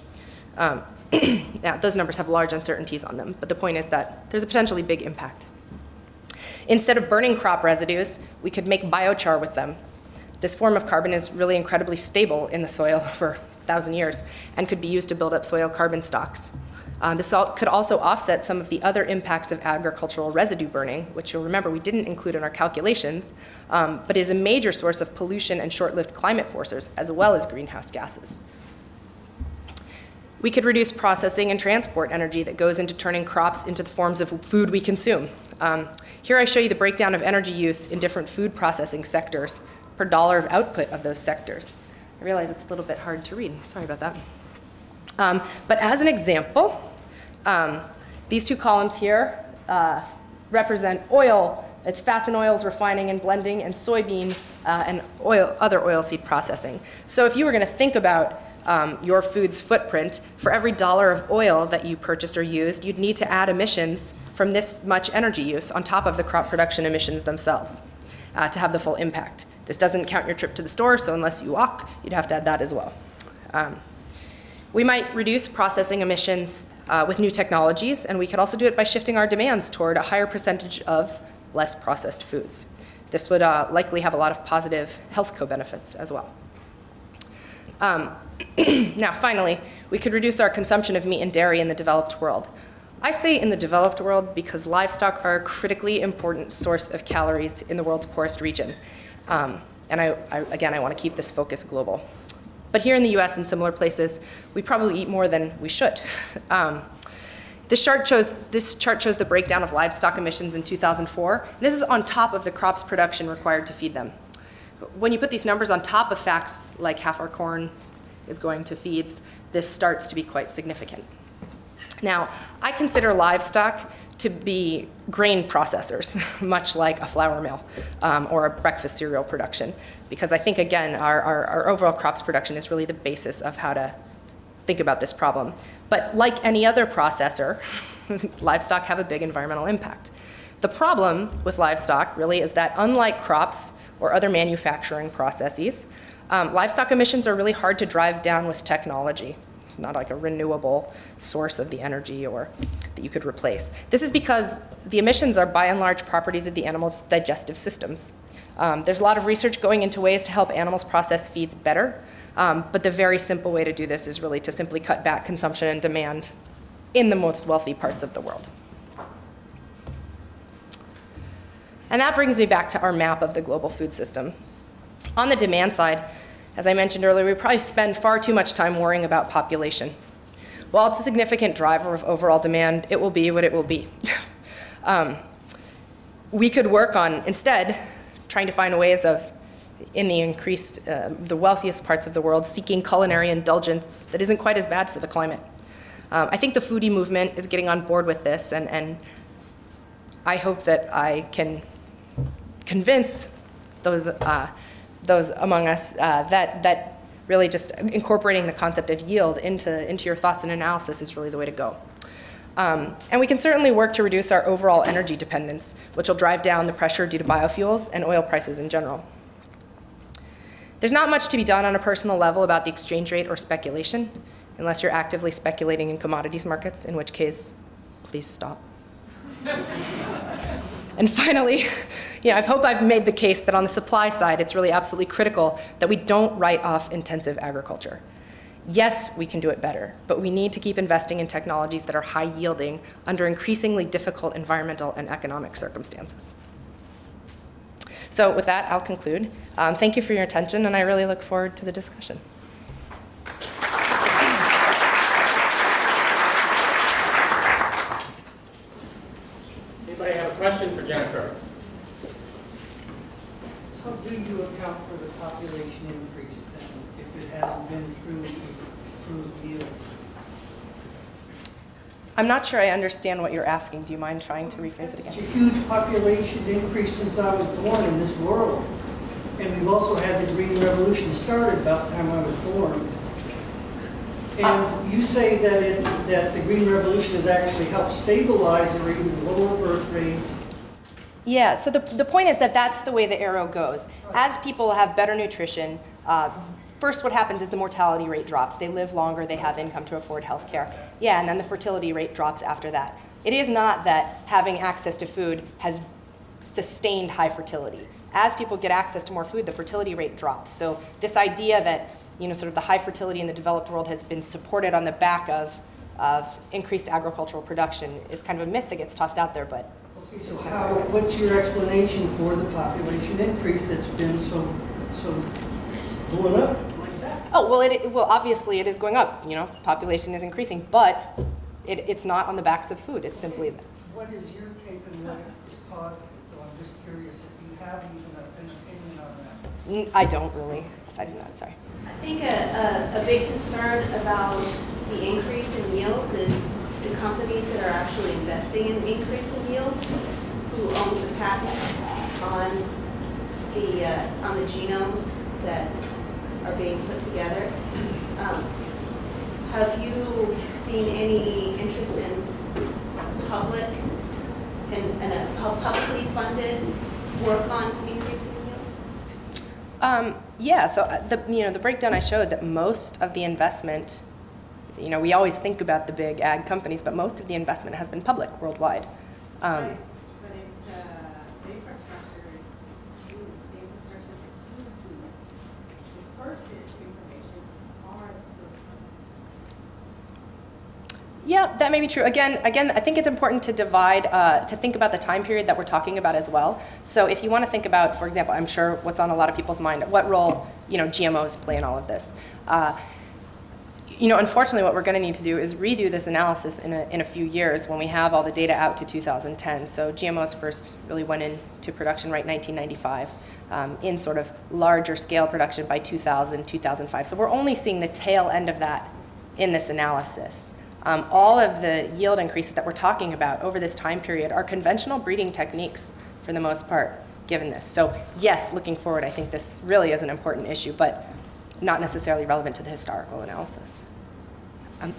Now, those numbers have large uncertainties on them, but the point is that there's a potentially big impact. Instead of burning crop residues, we could make biochar with them. This form of carbon is really incredibly stable in the soil for 1,000 years and could be used to build up soil carbon stocks. The salt could also offset some of the other impacts of agricultural residue burning, which you'll remember we didn't include in our calculations, but is a major source of pollution and short-lived climate forcers, as well as greenhouse gases. We could reduce processing and transport energy that goes into turning crops into the forms of food we consume. Here I show you the breakdown of energy use in different food processing sectors per dollar of output of those sectors. I realize it's a little bit hard to read. Sorry about that. But as an example, these two columns here represent oil. It's fats and oils refining and blending, and soybean and other oilseed processing. So if you were going to think about your food's footprint, for every dollar of oil that you purchased or used, you'd need to add emissions from this much energy use on top of the crop production emissions themselves to have the full impact. This doesn't count your trip to the store, so unless you walk, you'd have to add that as well. We might reduce processing emissions with new technologies, and we could also do it by shifting our demands toward a higher percentage of less processed foods. This would likely have a lot of positive health co-benefits as well. Now, finally, we could reduce our consumption of meat and dairy in the developed world. I say in the developed world because livestock are a critically important source of calories in the world's poorest region. And again, I want to keep this focus global. But here in the US and similar places, we probably eat more than we should. This chart shows the breakdown of livestock emissions in 2004. This is on top of the crops production required to feed them. When you put these numbers on top of facts like half our corn is going to feeds, this starts to be quite significant. Now, I consider livestock to be grain processors, much like a flour mill or a breakfast cereal production, because I think, again, our overall crops production is really the basis of how to think about this problem. But like any other processor, livestock have a big environmental impact. The problem with livestock really is that unlike crops or other manufacturing processes, livestock emissions are really hard to drive down with technology. It's not like a renewable source of the energy or that you could replace. This is because the emissions are by and large properties of the animal's digestive systems. There's a lot of research going into ways to help animals process feeds better, but the very simple way to do this is really to simply cut back consumption and demand in the most wealthy parts of the world. And that brings me back to our map of the global food system. On the demand side, as I mentioned earlier, we probably spend far too much time worrying about population. While it's a significant driver of overall demand, it will be what it will be. We could work on, instead, trying to find ways of, in the wealthiest parts of the world, seeking culinary indulgence that isn't quite as bad for the climate. I think the foodie movement is getting on board with this, and I hope that I can convince those among us that really just incorporating the concept of yield into your thoughts and analysis is really the way to go. And we can certainly work to reduce our overall energy dependence, which will drive down the pressure due to biofuels and oil prices in general. There's not much to be done on a personal level about the exchange rate or speculation, unless you're actively speculating in commodities markets, in which case, please stop. And finally, I hope I've made the case that on the supply side, it's really absolutely critical that we don't write off intensive agriculture. Yes, we can do it better, but we need to keep investing in technologies that are high yielding under increasingly difficult environmental and economic circumstances. So with that, I'll conclude. Thank you for your attention, and I really look forward to the discussion. Anybody have a question for Jennifer? How do you account for the population increase then, if it hasn't been through improved yield? I'm not sure I understand what you're asking. Do you mind trying to rephrase it again? It's a huge population increase since I was born in this world. And we've also had the Green Revolution started about the time I was born. And you say that the Green Revolution has actually helped stabilize or even lower birth rates. Yeah, so the point is that that's the way the arrow goes. As people have better nutrition, first what happens is the mortality rate drops. They live longer, they have income to afford health care. Yeah, and then the fertility rate drops after that. It is not that having access to food has sustained high fertility. as people get access to more food, the fertility rate drops. So this idea that, sort of the high fertility in the developed world has been supported on the back of increased agricultural production is kind of a myth that gets tossed out there, but. Okay, so what's your explanation for the population increase that's been so going up like that? Oh, well, obviously it is going up, population is increasing, but it's not on the backs of food, it's simply that. What is your take on what it's caused? So I'm just curious if you have even an opinion on that. I don't really, aside from that, sorry. I think a big concern about the increase in yields is the companies that are actually investing in the increase in yields, who owns the patents on the genomes that are being put together. Have you seen any interest in public and a publicly funded work on increasing yields? Yeah, so the breakdown I showed that most of the investment, we always think about the big ag companies, but most of the investment has been public worldwide. But it's the infrastructure is used. The infrastructure that's used to disperse this information are those companies. Yeah, that may be true. Again, I think it's important to divide, to think about the time period that we're talking about as well. So if you want to think about, for example, I'm sure what's on a lot of people's mind, what role, GMOs play in all of this. Unfortunately, what we're going to need to do is redo this analysis in a few years when we have all the data out to 2010. So GMOs first really went into production right 1995, in sort of larger scale production by 2000, 2005. So we're only seeing the tail end of that in this analysis. All of the yield increases that we're talking about over this time period are conventional breeding techniques for the most part, given this. So yes, looking forward, I think this really is an important issue, but not necessarily relevant to the historical analysis.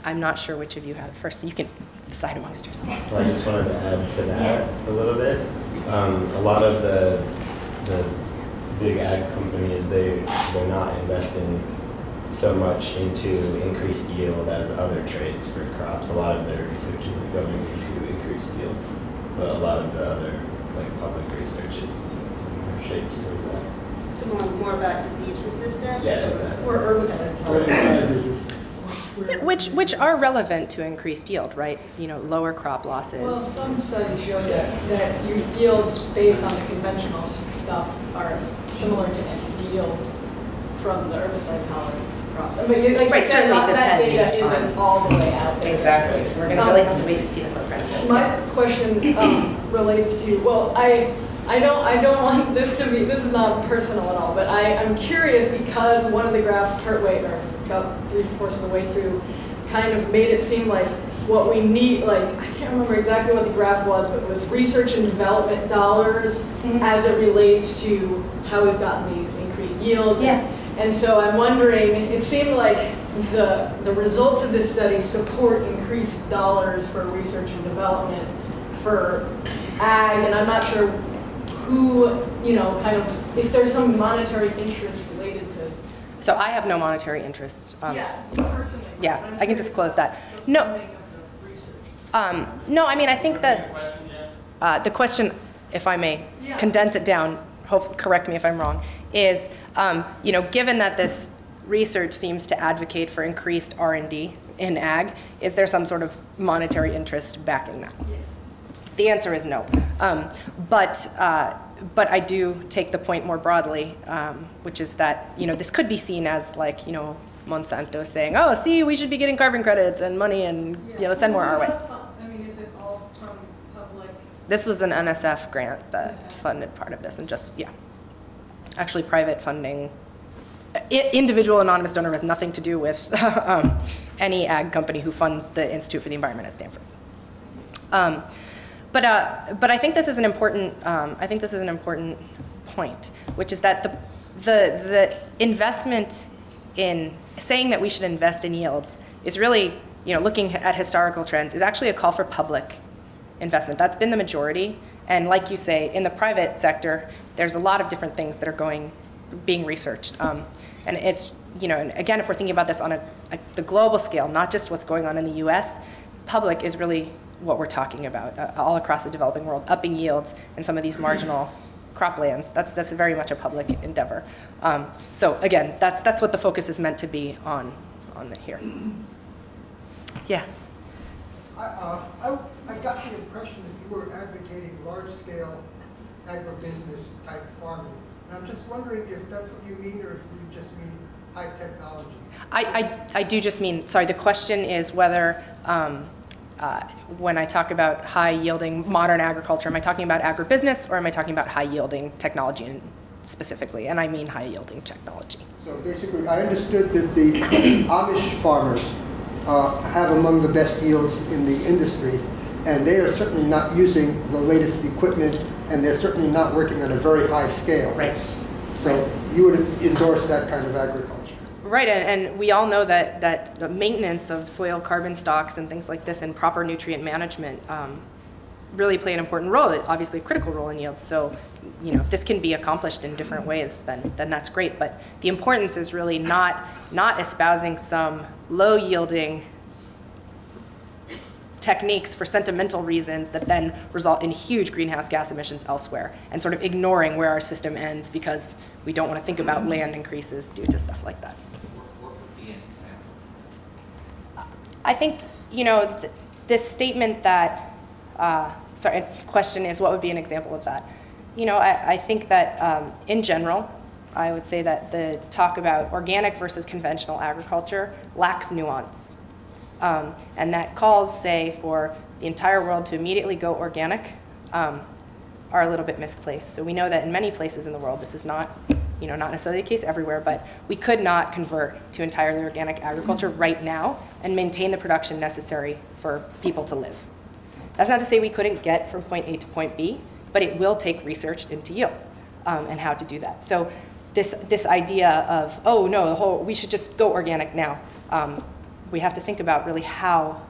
I'm not sure which of you had it first, so you can decide amongst yourselves. Well, I just wanted to add to that a little bit. A lot of the big ag companies, they're not investing so much into increased yield as other traits for crops. A lot of their research is going into increased yield, but a lot of the other public research is more shaped towards that. So more about disease resistance? Yeah, exactly. Or herbicide? Which are relevant to increased yield, right? Lower crop losses. Well, some studies show that your yields based on the conventional stuff are similar to the yields from the herbicide-tolerant crops. I mean, like Right, you said, certainly that data depends isn't all the way out there. Exactly. So we're going to really have to wait to see the program. My question relates to, well, I don't want this to be, this is not personal at all, but I'm curious because one of the graphs partway, or about 3/4 of the way through, kind of made it seem like what we need, I can't remember exactly what the graph was, but it was research and development dollars as it relates to how we've gotten these increased yields. Yeah. And so I'm wondering, it seemed like the results of this study support increased dollars for research and development for ag, and I'm not sure who, kind of, if there's some monetary interest related to. So I have no monetary interest. Yeah, personally. Yeah, I can disclose that. The No. funding of the research. No, I mean, I think that the question, if I may condense it down, correct me if I'm wrong, is, given that this research seems to advocate for increased R&D in ag, is there some sort of monetary interest backing that? Yeah. The answer is no. But I do take the point more broadly, which is that, this could be seen as Monsanto saying, oh, see, we should be getting carbon credits and money and, send more our way. I mean, is it all from public? This was an NSF grant that funded part of this, and actually private funding. Individual anonymous donor has nothing to do with any ag company who funds the Institute for the Environment at Stanford. But I think this is an important. I think this is an important point, which is that the investment in saying that we should invest in yields is really, looking at historical trends, is actually a call for public investment. That's been the majority, and like you say, in the private sector, there's a lot of different things that are being researched, and it's and again, if we're thinking about this on the global scale, not just what's going on in the U.S., public is really what we're talking about all across the developing world, upping yields in some of these marginal croplands. That's very much a public endeavor. So again, that's what the focus is meant to be on here. Yeah. I got the impression that you were advocating large-scale agribusiness type farming. And I'm just wondering if that's what you mean or if you just mean high technology. I do just mean, sorry, the question is whether when I talk about high-yielding modern agriculture, am I talking about agribusiness or am I talking about high-yielding technology specifically? And I mean high-yielding technology. So basically, I understood that the Amish farmers have among the best yields in the industry, and they are certainly not using the latest equipment, and they're certainly not working on a very high scale. Right. So you would endorse that kind of agriculture. Right, and we all know that the maintenance of soil carbon stocks and things like this and proper nutrient management really play an important role, obviously a critical role in yields. So, you know, if this can be accomplished in different ways, then that's great. But the importance is really not espousing some low-yielding techniques for sentimental reasons that then result in huge greenhouse gas emissions elsewhere, and sort of ignoring where our system ends because we don't want to think about land increases due to stuff like that. What would be an example? I think, you know, this statement that, sorry, the question is what would be an example of that? You know, I think that in general, I would say that the talk about organic versus conventional agriculture lacks nuance. And that calls, say, for the entire world to immediately go organic are a little bit misplaced. So we know that in many places in the world, this is not, you know, not necessarily the case everywhere, but we could not convert to entirely organic agriculture right now and maintain the production necessary for people to live. That's not to say we couldn't get from point A to point B, but it will take research into yields and how to do that. So this idea of, oh no, we should just go organic now. We have to think about really how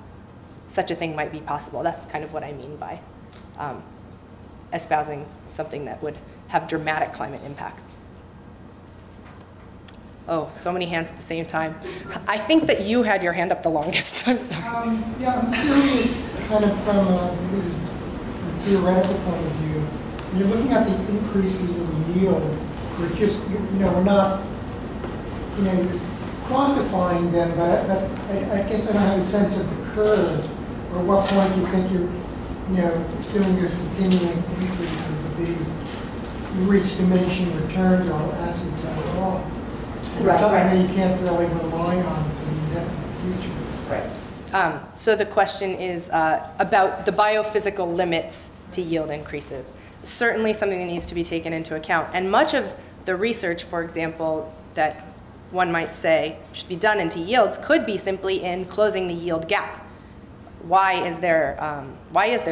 such a thing might be possible. That's kind of what I mean by espousing something that would have dramatic climate impacts. Oh, so many hands at the same time. I think that you had your hand up the longest. I'm sorry. Yeah, I'm curious, kind of from a theoretical point of view. When you're looking at the increases in yield, we're just, you know, we're not, you know, quantifying them, but I guess I don't have a sense of the curve, or what point you think you're, you know, assuming there's continuing increases of you reach diminishing returns or asymptote at all. And Right, something right. that you can't really rely on for the indefinite future. Right. So the question is about the biophysical limits to yield increases. Certainly something that needs to be taken into account. And much of the research, for example, that one might say should be done into yields could be simply in closing the yield gap. Why is there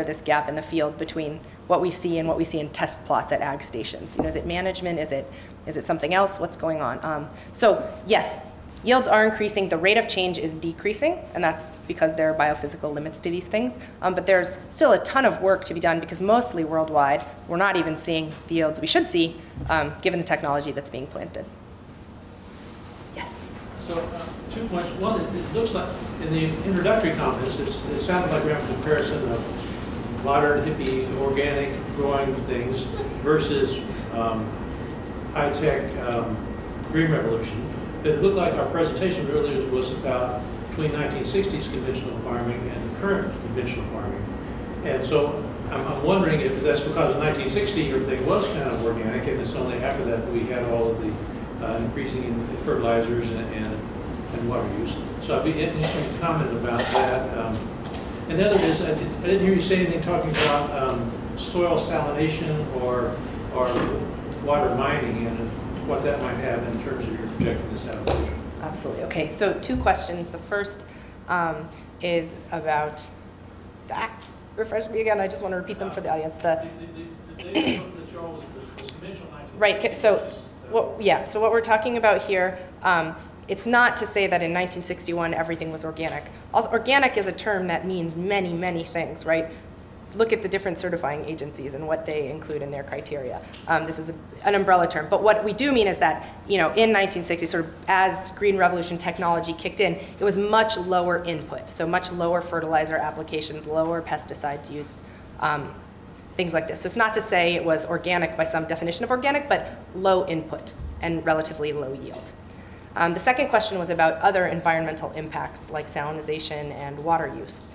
this gap in the field between what we see and what we see in test plots at ag stations? You know, is it management? Is it something else? What's going on? So yes, yields are increasing. The rate of change is decreasing, and that's because there are biophysical limits to these things. But there's still a ton of work to be done because mostly worldwide, we're not even seeing the yields we should see given the technology that's being planted. Yes. So 2 points. One, it looks like in the introductory comments, it sounded like we have a comparison of modern, hippie, organic growing things versus high-tech green revolution. It looked like our presentation really was about between 1960s conventional farming and current conventional farming. And so I'm wondering if that's because in 1960 everything was kind of organic, and it's only after that we had all of the increasing in fertilizers and water use. So I'd be interested in comment about that. And the other is, I didn't hear you say anything talking about soil salination or water mining and what that might have in terms of your projecting this out of the future. Absolutely. Okay, so 2 questions. The first is about that. Refresh me again. I just want to repeat them for the audience. The data that you're always was conventional 1960s. Right. So what we're talking about here, it's not to say that in 1961 everything was organic. Also, organic is a term that means many, many things, right? Look at the different certifying agencies and what they include in their criteria. This is an umbrella term. But what we do mean is that, you know, in 1960, sort of as Green Revolution technology kicked in, it was much lower input, so much lower fertilizer applications, lower pesticides use. things like this. So it's not to say it was organic by some definition of organic, but low input and relatively low yield. The second question was about other environmental impacts like salinization and water use.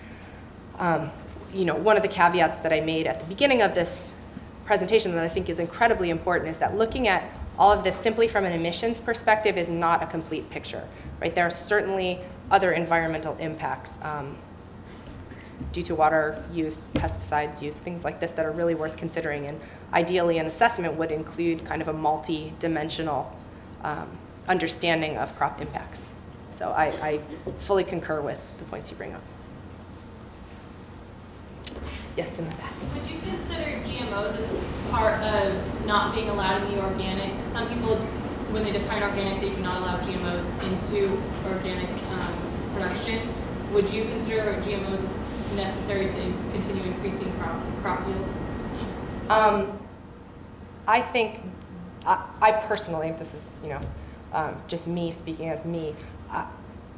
One of the caveats that I made at the beginning of this presentation that I think is incredibly important is that looking at all of this simply from an emissions perspective is not a complete picture, right? There are certainly other environmental impacts due to water use, pesticides use, things like this that are really worth considering. And ideally, an assessment would include kind of a multi-dimensional understanding of crop impacts. So I fully concur with the points you bring up. Yes, in the back. Would you consider GMOs as part of not being allowed in the organic? Some people, when they define organic, they do not allow GMOs into organic production. Would you consider GMOs as necessary to continue increasing crop yield? I personally, this is just me speaking as me,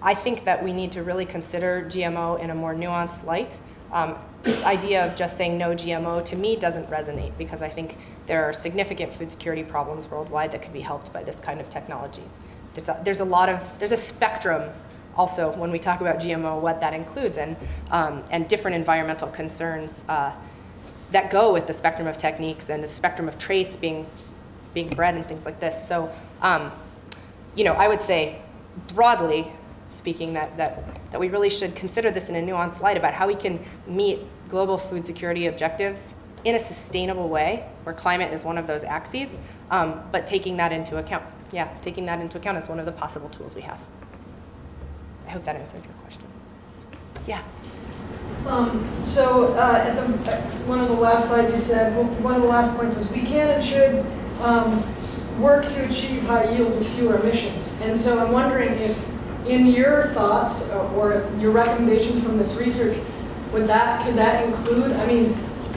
I think that we need to really consider GMO in a more nuanced light. This idea of just saying no GMO to me doesn't resonate because I think there are significant food security problems worldwide that could be helped by this kind of technology. There's a spectrum also when we talk about GMO, what that includes, and different environmental concerns that go with the spectrum of techniques and the spectrum of traits being bred and things like this. So, I would say broadly speaking that we really should consider this in a nuanced light about how we can meet global food security objectives in a sustainable way, where climate is one of those axes, but taking that into account. Yeah, taking that into account is one of the possible tools we have. I hope that answered your question. Yeah. One of the last slides you said, one of the last points is we can and should work to achieve high yields with fewer emissions. And so I'm wondering if in your thoughts or your recommendations from this research, could that include,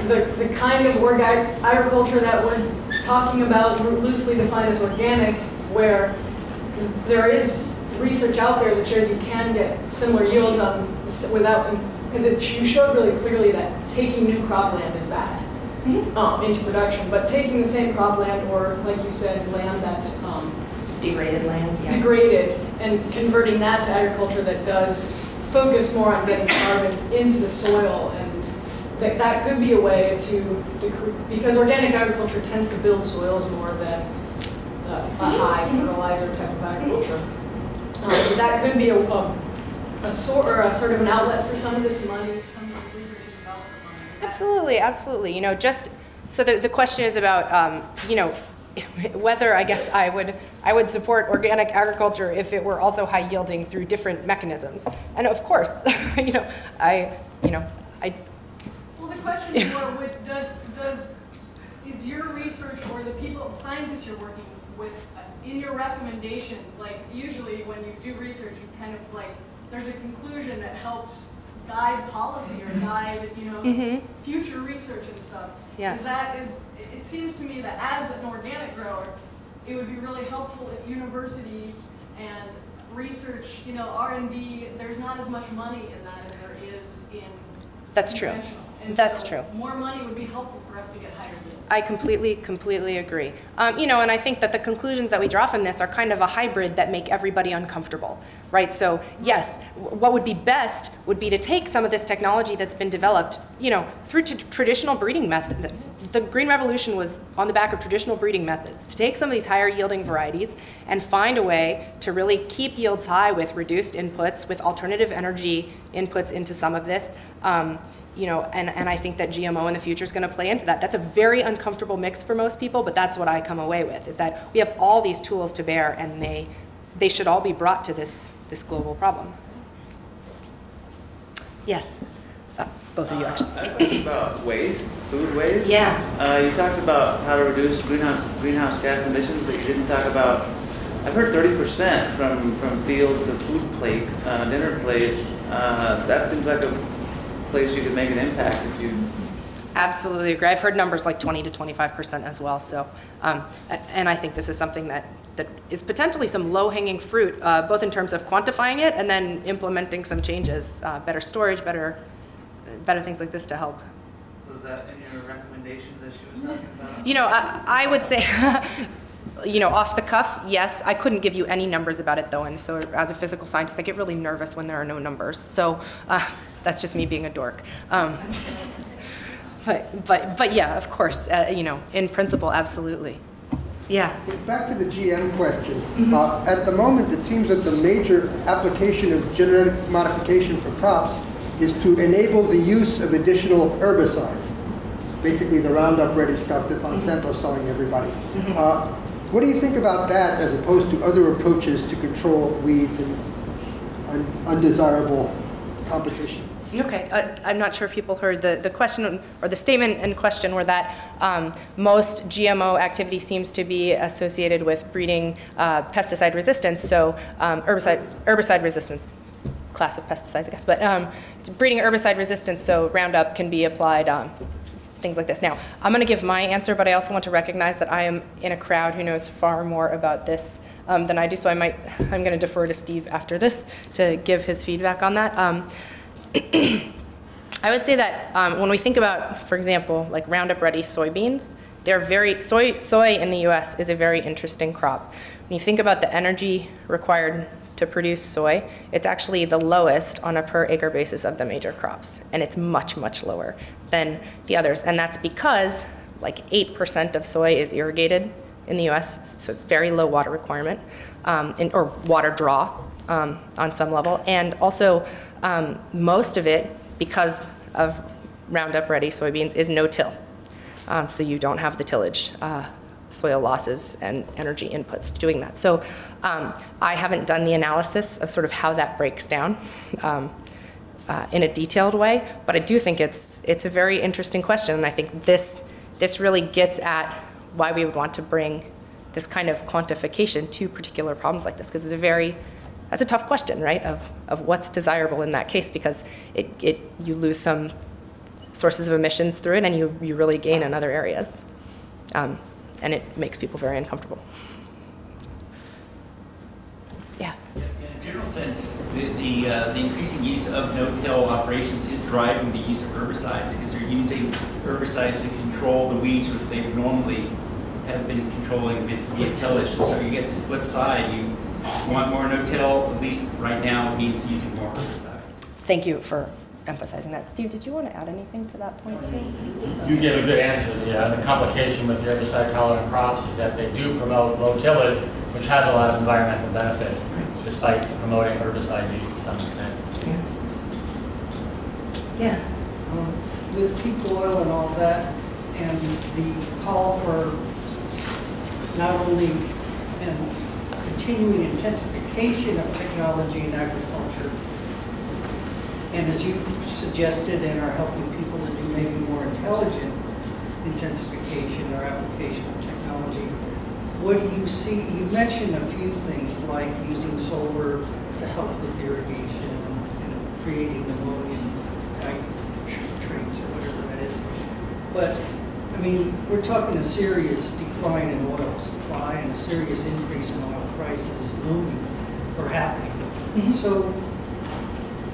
the kind of agriculture that we're talking about, loosely defined as organic, where there is research out there that shows you can get similar yields because you showed really clearly that taking new cropland is bad into production, but taking the same cropland or, like you said, land that's degraded land, yeah. Degraded, and converting that to agriculture that does focus more on getting carbon into the soil, and that could be a way to because organic agriculture tends to build soils more than a high fertilizer type of agriculture. That could be a sort of an outlet for some of this money, some of this research and development money. Absolutely, absolutely. Just so the question is about whether I guess I would support organic agriculture if it were also high yielding through different mechanisms. And of course, Well, the question is more: is your research or the scientists you're working with in your recommendations? Like usually when you do research, you kind of there's a conclusion that helps guide policy or guide future research and stuff. Yeah. It seems to me that as an organic grower, it would be really helpful if universities and research, R&D, there's not as much money in that as there is in That's true. And That's so true. More money would be helpful for us to get higher yields. I completely agree. And I think that the conclusions that we draw from this are kind of a hybrid that make everybody uncomfortable, right? So yes, what would be best would be to take some of this technology that's been developed, through traditional breeding methods. The Green Revolution was on the back of traditional breeding methods, to take some of these higher yielding varieties and find a way to really keep yields high with reduced inputs, with alternative energy inputs into some of this. And I think that GMO in the future is going to play into that. That's a very uncomfortable mix for most people, but that's what I come away with, is that we have all these tools to bear, and they should all be brought to this global problem. Yes, both of you actually. I have a question about waste, food waste. Yeah. You talked about how to reduce greenhouse gas emissions, but you didn't talk about, I've heard 30% from field to food plate, dinner plate. That seems like a place you could make an impact if you... Absolutely agree. I've heard numbers like 20 to 25% as well. So, and I think this is something that is potentially some low-hanging fruit, both in terms of quantifying it and then implementing some changes, better storage, better things like this to help. So is that in your recommendation? recommendations that she was talking about? You know, I would say, you know, off the cuff, yes. I couldn't give you any numbers about it though, and so as a physical scientist, I get really nervous when there are no numbers. So that's just me being a dork. But yeah, of course, you know, in principle, absolutely. Yeah. Back to the GM question. At the moment, it seems that the major application of genetic modification for crops is to enable the use of additional herbicides, basically the Roundup Ready stuff that Monsanto's selling everybody. What do you think about that as opposed to other approaches to control weeds and undesirable competition? Okay, I'm not sure if people heard the question or the statement in question were that most GMO activity seems to be associated with breeding pesticide resistance, so herbicide resistance, class of pesticides, I guess, but it's breeding herbicide resistance, so Roundup can be applied, things like this. Now, I'm going to give my answer, but I also want to recognize that I am in a crowd who knows far more about this than I do, so I'm going to defer to Steve after this to give his feedback on that. I would say that when we think about, for example, like Roundup Ready soybeans, soy in the U.S. is a very interesting crop. When you think about the energy required to produce soy, it's actually the lowest on a per acre basis of the major crops, and it's much, much lower than the others. And that's because like 8% of soy is irrigated in the U.S., so it's very low water requirement, or water draw on some level, and also most of it, because of Roundup Ready soybeans, is no-till. So you don't have the tillage, soil losses, and energy inputs to doing that. So I haven't done the analysis of sort of how that breaks down in a detailed way, but I do think it's a very interesting question, and I think this really gets at why we would want to bring this kind of quantification to particular problems like this, because that's a tough question, right, of what's desirable in that case, because you lose some sources of emissions through it, and you really gain in other areas. And it makes people very uncomfortable. Yeah? In a general sense, the increasing use of no-till operations is driving the use of herbicides, because they're using herbicides to control the weeds which they would normally have been controlling via tillage. And so you get this flip side. You want more no-till, at least right now, means using more herbicides. Thank you for emphasizing that. Steve, did you want to add anything to that point too? You gave a good answer. The complication with the herbicide-tolerant crops is that they do promote low tillage, which has a lot of environmental benefits, despite promoting herbicide use to some extent. Yeah. With peak oil and all that, and the call for not only an continuing intensification of technology in agriculture, and as you suggested and are helping people to do maybe more intelligent intensification or application of technology, what do you see? You mentioned a few things like using solar to help with irrigation and creating ammonium traits or whatever that is. But, I mean, we're talking a serious decline in oil supply and a serious increase in oil prices is looming or happening. So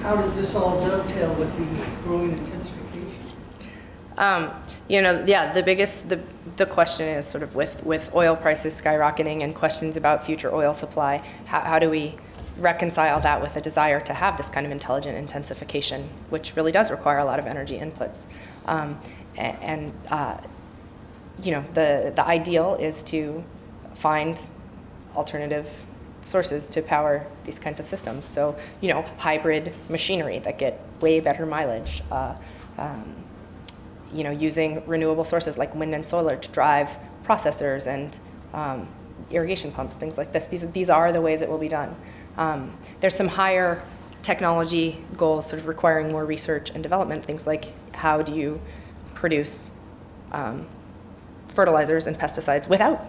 how does this all dovetail with the growing intensification? You know, yeah, the question is sort of with oil prices skyrocketing and questions about future oil supply, how do we reconcile that with a desire to have this kind of intelligent intensification, which really does require a lot of energy inputs. You know, the ideal is to find alternative sources to power these kinds of systems. So, you know, hybrid machinery that get way better mileage, you know, using renewable sources like wind and solar to drive processors and irrigation pumps, things like this. These are the ways it will be done. There's some higher technology goals sort of requiring more research and development, things like how do you produce fertilizers and pesticides without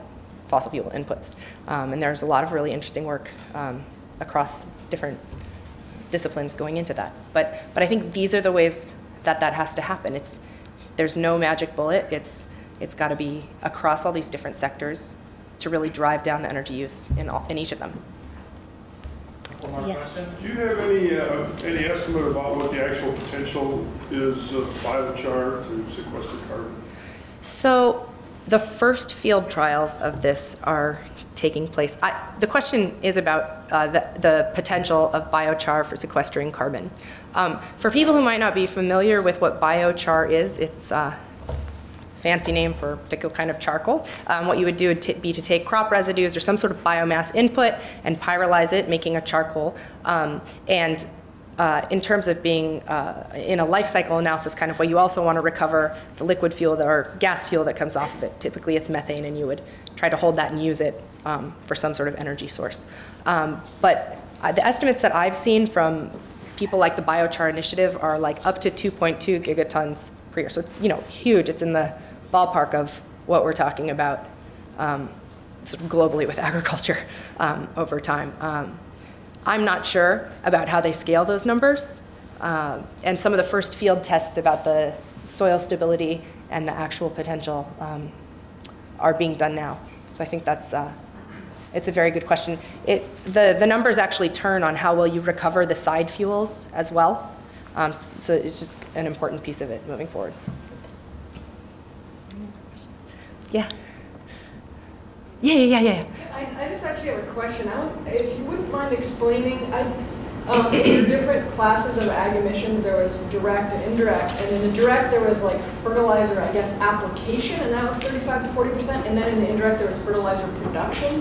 fossil fuel inputs. And there's a lot of really interesting work across different disciplines going into that. But I think these are the ways that has to happen. There's no magic bullet. It's got to be across all these different sectors to really drive down the energy use in each of them. One more Yes. question. Do you have any estimate about what the actual potential is of biochar to sequester carbon? So the first field trials of this are taking place. The question is about the potential of biochar for sequestering carbon. For people who might not be familiar with what biochar is, it's a fancy name for a particular kind of charcoal. What you would do would be to take crop residues or some sort of biomass input and pyrolyze it, making a charcoal. In terms of being in a life cycle analysis kind of way, you also want to recover the liquid fuel or gas fuel that comes off of it. Typically it's methane, and you would try to hold that and use it for some sort of energy source. But the estimates that I've seen from people like the Biochar Initiative are like up to 2.2 gigatons per year. So it's, you know, huge. It's in the ballpark of what we're talking about sort of globally with agriculture over time. I'm not sure about how they scale those numbers. And some of the first field tests about the soil stability and the actual potential are being done now. So I think that's, it's a very good question. The numbers actually turn on how well you recover the side fuels as well. So it's just an important piece of it moving forward. Yeah. Yeah. I just actually have a question. If you wouldn't mind explaining, in your different classes of ag emissions, there was direct and indirect, and in the direct there was like fertilizer, I guess, application, and that was 35 to 40%, and then in the indirect there was fertilizer production.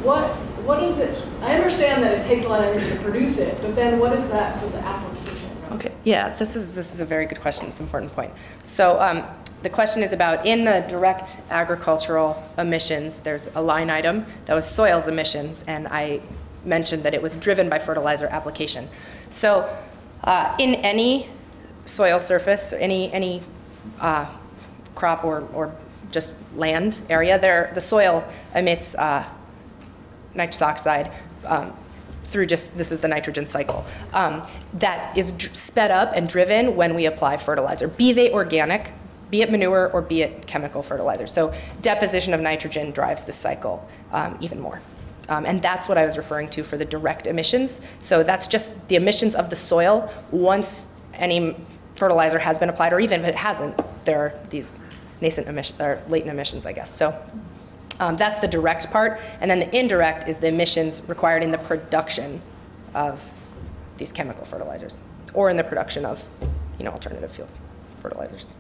What is it? I understand that it takes a lot of energy to produce it, but then what is that for the application? Okay, yeah, this is a very good question. It's an important point. So the question is about, in the direct agricultural emissions, there's a line item that was soils emissions, and I mentioned that it was driven by fertilizer application. So in any soil surface, or any crop or just land area, the soil emits nitrous oxide through just, this is the nitrogen cycle, that is sped up and driven when we apply fertilizer, be they organic, be it manure, or be it chemical fertilizer. So deposition of nitrogen drives this cycle even more. And that's what I was referring to for the direct emissions. So that's just the emissions of the soil once any fertilizer has been applied, or even if it hasn't, there are these nascent emissions, or latent emissions, I guess. So that's the direct part. And then the indirect is the emissions required in the production of these chemical fertilizers, or in the production of, alternative fuels, fertilizers.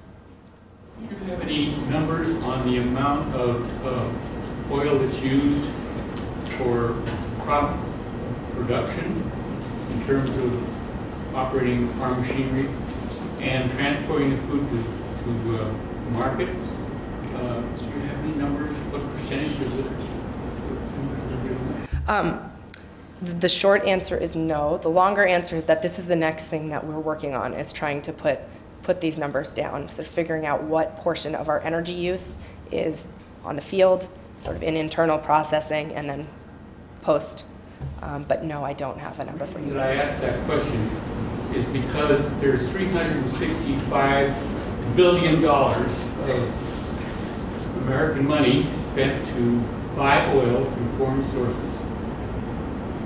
Do you have any numbers on the amount of oil that's used for crop production in terms of operating farm machinery and transporting the food to markets? Do you have any numbers? What percentage is it? The short answer is no. The longer answer is that this is the next thing that we're working on, is trying to put these numbers down. So figuring out what portion of our energy use is on the field, sort of in internal processing, and then post. But no, I don't have a number for you. That I asked that question is because there's $365 billion of American money spent to buy oil from foreign sources,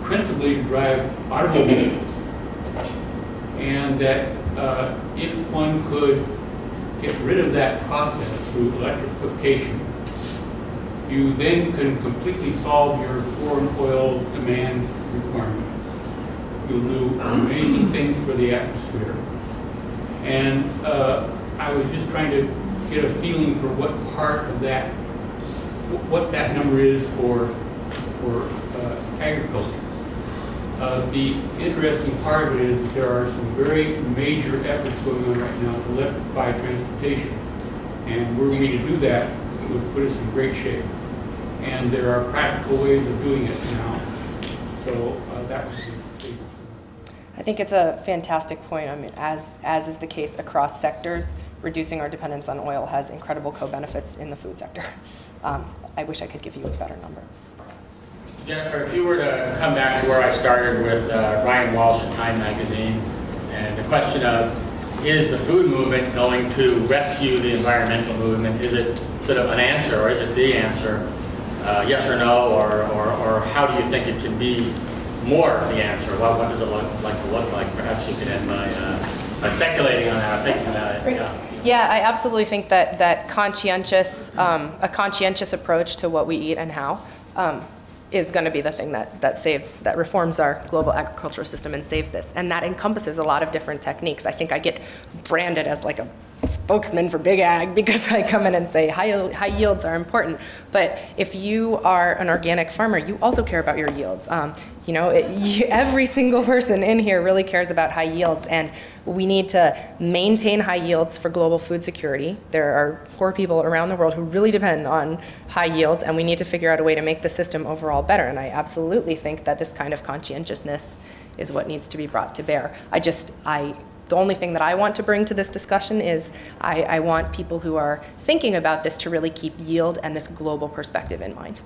principally to drive automobiles, and that if one could get rid of that process through electrification, you then can completely solve your foreign oil demand requirement. You'll do amazing things for the atmosphere. And I was just trying to get a feeling for what part of that, what that number is for agriculture. The interesting part of it is that there are some very major efforts going on right now to electrify transportation. And were we to do that, it would put us in great shape. And there are practical ways of doing it now. So that was the basis. I think it's a fantastic point. I mean, as is the case across sectors, reducing our dependence on oil has incredible co-benefits in the food sector. I wish I could give you a better number. Jennifer, if you were to come back to where I started with Ryan Walsh at Time Magazine, and the question of, is the food movement going to rescue the environmental movement? Is it sort of an answer, or is it the answer? Yes or no, or how do you think it can be more of the answer? What does it look like? Perhaps you could end my speculating on that or thinking about it. Yeah. Yeah, I absolutely think that a conscientious approach to what we eat and how is going to be the thing that reforms our global agricultural system and saves this. And that encompasses a lot of different techniques. I think I get branded as like a spokesman for big ag because I come in and say high yields are important. But if you are an organic farmer, you also care about your yields. You know, every single person in here really cares about high yields, and we need to maintain high yields for global food security. There are poor people around the world who really depend on high yields, and we need to figure out a way to make the system overall better. And I absolutely think that this kind of conscientiousness is what needs to be brought to bear. The only thing that I want to bring to this discussion is I want people who are thinking about this to really keep yield and this global perspective in mind.